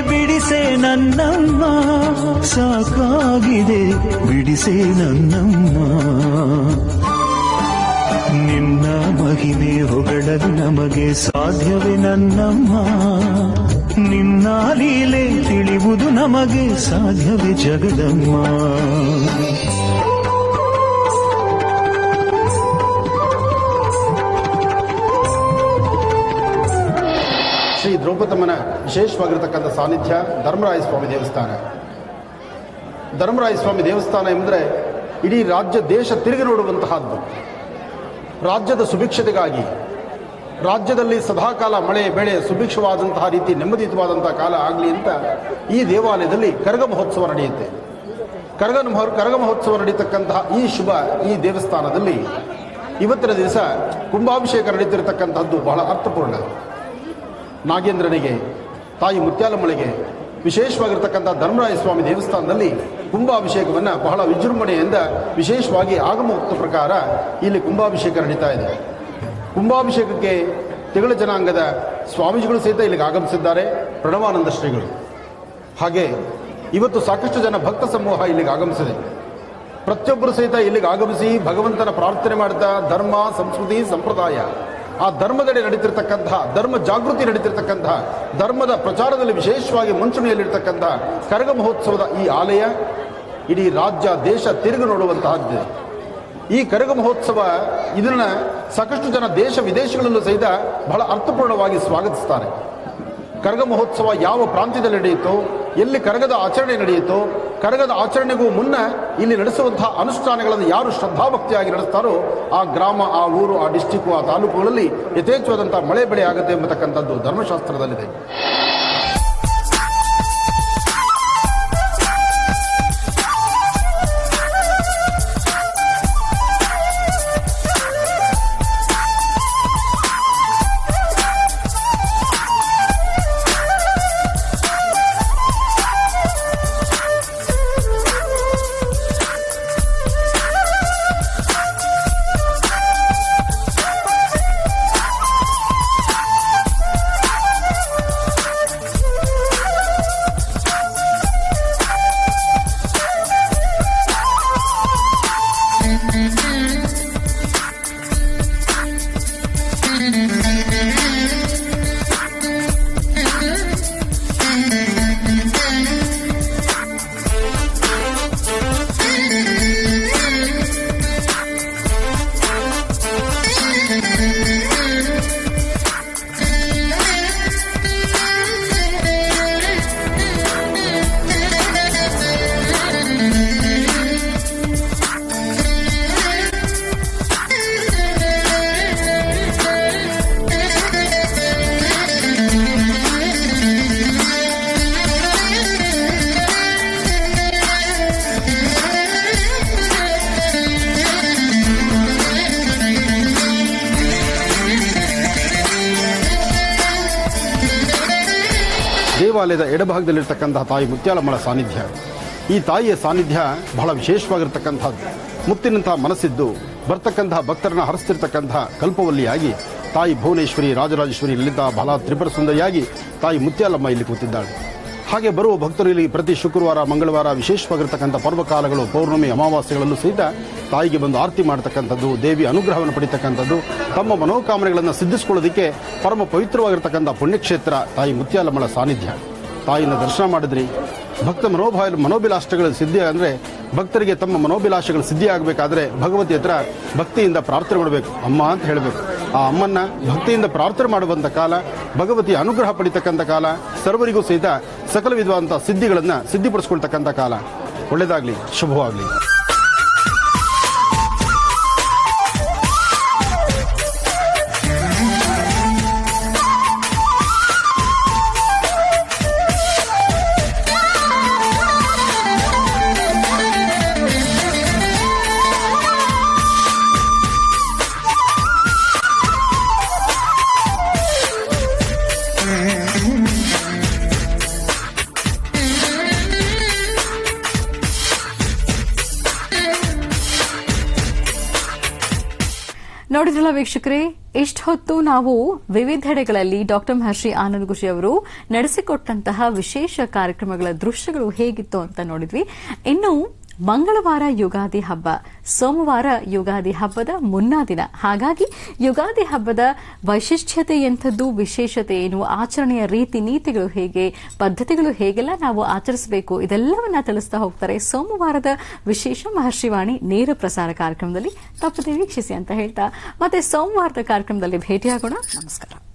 ಬಿಡಿಸೆ ನನ್ನಮ್ಮ, ಸಾಕಾಗಿದೆ, ಬಿಡಿಸೆ ನನ್ನಮ್ಮ. ನಿನ್ನ ಮಹಿಮೆ ಹೊಗಳಲು ನಮಗೆ ಸಾಧ್ಯವೇ ನನ್ನಮ್ಮ, ನಿನ್ನ ಲೀಲೆ ತಿಳಿಯುವುದು ನಮಗೆ ಸಾಧ್ಯವೇ ಜಗದಮ್ಮ. ಶ್ರೀ ದ್ರೌಪದಮ್ಮನ ವಿಶೇಷವಾಗಿರತಕ್ಕಂಥ ಸಾನ್ನಿಧ್ಯ ಧರ್ಮರಾಯಸ್ವಾಮಿ ದೇವಸ್ಥಾನ. ಧರ್ಮರಾಯಸ್ವಾಮಿ ದೇವಸ್ಥಾನ ಎಂದರೆ ಇಡೀ ರಾಜ್ಯ ದೇಶ ತಿರುಗಿ ನೋಡುವಂತಹದ್ದು. ರಾಜ್ಯದ ಸುಭಿಕ್ಷತೆಗಾಗಿ, ರಾಜ್ಯದಲ್ಲಿ ಸದಾಕಾಲ ಮಳೆ ಬೆಳೆ ಸುಭಿಕ್ಷವಾದಂತಹ ರೀತಿ ನೆಮ್ಮದಿಯುತವಾದಂತಹ ಕಾಲ ಆಗಲಿ ಅಂತ ಈ ದೇವಾಲಯದಲ್ಲಿ ಕರಗ ಮಹೋತ್ಸವ ನಡೆಯುತ್ತೆ. ಕರಗ ಮಹೋತ್ಸವ ನಡೀತಕ್ಕಂತಹ ಈ ದೇವಸ್ಥಾನದಲ್ಲಿ ಇವತ್ತಿನ ದಿವಸ ಕುಂಭಾಭಿಷೇಕ ನಡೀತಿರತಕ್ಕಂಥದ್ದು ಬಹಳ ಅರ್ಥಪೂರ್ಣ. ನಾಗೇಂದ್ರನಿಗೆ, ತಾಯಿ ಮುತ್ಯಾಲಮ್ಮಳಿಗೆ ವಿಶೇಷವಾಗಿರ್ತಕ್ಕಂಥ ಧರ್ಮರಾಯ ಸ್ವಾಮಿ ದೇವಸ್ಥಾನದಲ್ಲಿ ಕುಂಭಾಭಿಷೇಕವನ್ನು ಬಹಳ ವಿಜೃಂಭಣೆಯಿಂದ ವಿಶೇಷವಾಗಿ ಆಗಮೋಕ್ತ ಪ್ರಕಾರ ಇಲ್ಲಿ ಕುಂಭಾಭಿಷೇಕ ನಡೀತಾ ಇದೆ. ಕುಂಭಾಭಿಷೇಕಕ್ಕೆ ತಿಗಳ ಜನಾಂಗದ ಸ್ವಾಮೀಜಿಗಳು ಸಹಿತ ಇಲ್ಲಿಗೆ ಆಗಮಿಸಿದ್ದಾರೆ, ಪ್ರಣವಾನಂದ ಶ್ರೀಗಳು. ಹಾಗೆ ಇವತ್ತು ಸಾಕಷ್ಟು ಜನ ಭಕ್ತ ಸಮೂಹ ಇಲ್ಲಿಗೆ ಆಗಮಿಸಿದೆ. ಪ್ರತಿಯೊಬ್ಬರು ಸಹಿತ ಇಲ್ಲಿಗೆ ಆಗಮಿಸಿ ಭಗವಂತನ ಪ್ರಾರ್ಥನೆ ಮಾಡ್ತಾ ಧರ್ಮ, ಸಂಸ್ಕೃತಿ, ಸಂಪ್ರದಾಯ, ಆ ಧರ್ಮದೆಡೆ ನಡೀತಿರ್ತಕ್ಕಂತಹ, ಧರ್ಮ ಜಾಗೃತಿ ನಡೀತಿರ್ತಕ್ಕಂತಹ, ಧರ್ಮದ ಪ್ರಚಾರದಲ್ಲಿ ವಿಶೇಷವಾಗಿ ಮುಂಚೂಣಿಯಲ್ಲಿರ್ತಕ್ಕಂತಹ ಕರಗ ಮಹೋತ್ಸವದ ಈ ಆಲಯ ಇಡೀ ರಾಜ್ಯ ದೇಶ ತಿರುಗಿ ನೋಡುವಂತಹದ್ದು. ಈ ಕರಗ ಮಹೋತ್ಸವ ಇದನ್ನು ಸಾಕಷ್ಟು ಜನ ದೇಶ ವಿದೇಶಗಳಲ್ಲೂ ಸಹಿತ ಬಹಳ ಅರ್ಥಪೂರ್ಣವಾಗಿ ಸ್ವಾಗತಿಸ್ತಾರೆ. ಕರಗ ಮಹೋತ್ಸವ ಯಾವ ಪ್ರಾಂತ್ಯದಲ್ಲಿ ನಡೆಯಿತೋ, ಎಲ್ಲಿ ಕರಗದ ಆಚರಣೆ ನಡೆಯಿತೋ, ಕರಗದ ಆಚರಣೆಗೂ ಮುನ್ನ ಇಲ್ಲಿ ನಡೆಸುವಂತಹ ಅನುಷ್ಠಾನಗಳನ್ನು ಯಾರು ಶ್ರದ್ಧಾಭಕ್ತಿಯಾಗಿ ನಡೆಸ್ತಾರೋ ಆ ಗ್ರಾಮ, ಆ ಊರು, ಆ ಡಿಸ್ಟಿಕ್ಕು, ಆ ತಾಲೂಕುಗಳಲ್ಲಿ ಯಥೇಚ್ಛವಾದಂತಹ ಮಳೆ ಬೆಳೆ ಆಗುತ್ತೆ ಎಂಬತಕ್ಕಂಥದ್ದು ಧರ್ಮಶಾಸ್ತ್ರದಲ್ಲಿದೆ. ದೇವಾಲಯದ ಎಡಭಾಗದಲ್ಲಿರ್ತಕ್ಕಂತಹ ತಾಯಿ ಮುತ್ಯಾಲಮ್ಮಳ ಸಾನ್ನಿಧ್ಯ, ಈ ತಾಯಿಯ ಸಾನ್ನಿಧ್ಯ ಬಹಳ ವಿಶೇಷವಾಗಿರ್ತಕ್ಕಂಥದ್ದು. ಮುತ್ತಿನಂತಹ ಮನಸ್ಸಿದ್ದು ಬರ್ತಕ್ಕಂತಹ ಭಕ್ತರನ್ನ ಹರಿಸ್ತಿರ್ತಕ್ಕಂತಹ ಕಲ್ಪವಲ್ಲಿಯಾಗಿ ತಾಯಿ ಭುವನೇಶ್ವರಿ, ರಾಜರಾಜೇಶ್ವರಿ, ಲಲಿತಾ, ಬಾಲಾ, ತ್ರಿಪುರ ಸುಂದರಿಯಾಗಿ ತಾಯಿ ಮುತ್ಯಾಲಮ್ಮ ಇಲ್ಲಿ ಕೂತಿದ್ದಾಳೆ. ಹಾಗೆ ಬರುವ ಭಕ್ತರು ಇಲ್ಲಿ ಪ್ರತಿ ಶುಕ್ರವಾರ, ಮಂಗಳವಾರ ವಿಶೇಷವಾಗಿರ್ತಕ್ಕಂಥ ಪರ್ವಕಾಲಗಳು, ಪೌರ್ಣಮಿ, ಅಮಾವಾಸ್ಯೆಗಳಲ್ಲೂ ಸಹಿತ ತಾಯಿಗೆ ಬಂದು ಆರತಿ ಮಾಡತಕ್ಕಂಥದ್ದು, ದೇವಿ ಅನುಗ್ರಹವನ್ನು ಪಡಿತಕ್ಕಂಥದ್ದು, ತಮ್ಮ ಮನೋಕಾಮನೆಗಳನ್ನು ಸಿದ್ಧಿಸಿಕೊಳ್ಳೋದಕ್ಕೆ ಪರಮ ಪವಿತ್ರವಾಗಿರ್ತಕ್ಕಂಥ ಪುಣ್ಯಕ್ಷೇತ್ರ ತಾಯಿ ಮುತ್ಯಾಲಮ್ಮಳ ಸಾನ್ನಿಧ್ಯ. ತಾಯಿನ ದರ್ಶನ ಮಾಡಿದ್ರಿ, ಭಕ್ತ ಮನೋಭಿಲಾಷೆಗಳು ಸಿದ್ಧಿ ಅಂದರೆ ಭಕ್ತರಿಗೆ ತಮ್ಮ ಮನೋಭಿಲಾಷೆಗಳು ಸಿದ್ಧಿ ಆಗಬೇಕಾದ್ರೆ ಭಗವತಿ ಹತ್ರ ಭಕ್ತಿಯಿಂದ ಪ್ರಾರ್ಥನೆ ಮಾಡಬೇಕು, ಅಮ್ಮ ಅಂತ ಹೇಳಬೇಕು. ಆ ಅಮ್ಮನ್ನ ಭಕ್ತಿಯಿಂದ ಪ್ರಾರ್ಥನೆ ಮಾಡುವಂಥ ಕಾಲ, ಭಗವತಿಯ ಅನುಗ್ರಹ ಪಡಿತಕ್ಕಂಥ ಕಾಲ, ಸರ್ವರಿಗೂ ಸಹಿತ ಸಕಲ ವಿಧವಾದಂಥ ಸಿದ್ಧಿಗಳನ್ನು ಸಿದ್ಧಿಪಡಿಸ್ಕೊಳ್ತಕ್ಕಂಥ ಕಾಲ. ಒಳ್ಳೆಯದಾಗಲಿ, ಶುಭವಾಗಲಿ. ನೋಡಿದ್ರಲ್ಲ ವೀಕ್ಷಕರೇ, ಇಷ್ಟು ಹೊತ್ತು ನಾವು ವಿವಿಧೆಡೆಗಳಲ್ಲಿ ಡಾಕ್ಟರ್ ಮಹರ್ಷಿ ಆನಂದ ಗುರೂಜಿ ಅವರು ನಡೆಸಿಕೊಟ್ಟಂತಹ ವಿಶೇಷ ಕಾರ್ಯಕ್ರಮಗಳ ದೃಶ್ಯಗಳು ಹೇಗಿತ್ತು ಅಂತ ನೋಡಿದ್ವಿ. ಇನ್ನು ಮಂಗಳವಾರ ಯುಗಾದಿ ಹಬ್ಬ, ಸೋಮವಾರ ಯುಗಾದಿ ಹಬ್ಬದ ಮುನ್ನಾ ದಿನ. ಹಾಗಾಗಿ ಯುಗಾದಿ ಹಬ್ಬದ ವೈಶಿಷ್ಟ್ಯತೆ ಎಂಥದ್ದು, ವಿಶೇಷತೆ ಏನು, ಆಚರಣೆಯ ರೀತಿ ನೀತಿಗಳು ಹೇಗೆ, ಪದ್ಧತಿಗಳು ಹೇಗೆಲ್ಲ ನಾವು ಆಚರಿಸಬೇಕು, ಇದೆಲ್ಲವನ್ನ ತಿಳಿಸ್ತಾ ಹೋಗ್ತಾರೆ ಸೋಮವಾರದ ವಿಶೇಷ ಮಹರ್ಷಿವಾಣಿ ನೇರ ಪ್ರಸಾರ ಕಾರ್ಯಕ್ರಮದಲ್ಲಿ. ತಪ್ಪದೆ ವೀಕ್ಷಿಸಿ ಅಂತ ಹೇಳ್ತಾ ಮತ್ತೆ ಸೋಮವಾರದ ಕಾರ್ಯಕ್ರಮದಲ್ಲಿ ಭೇಟಿಯಾಗೋಣ. ನಮಸ್ಕಾರ.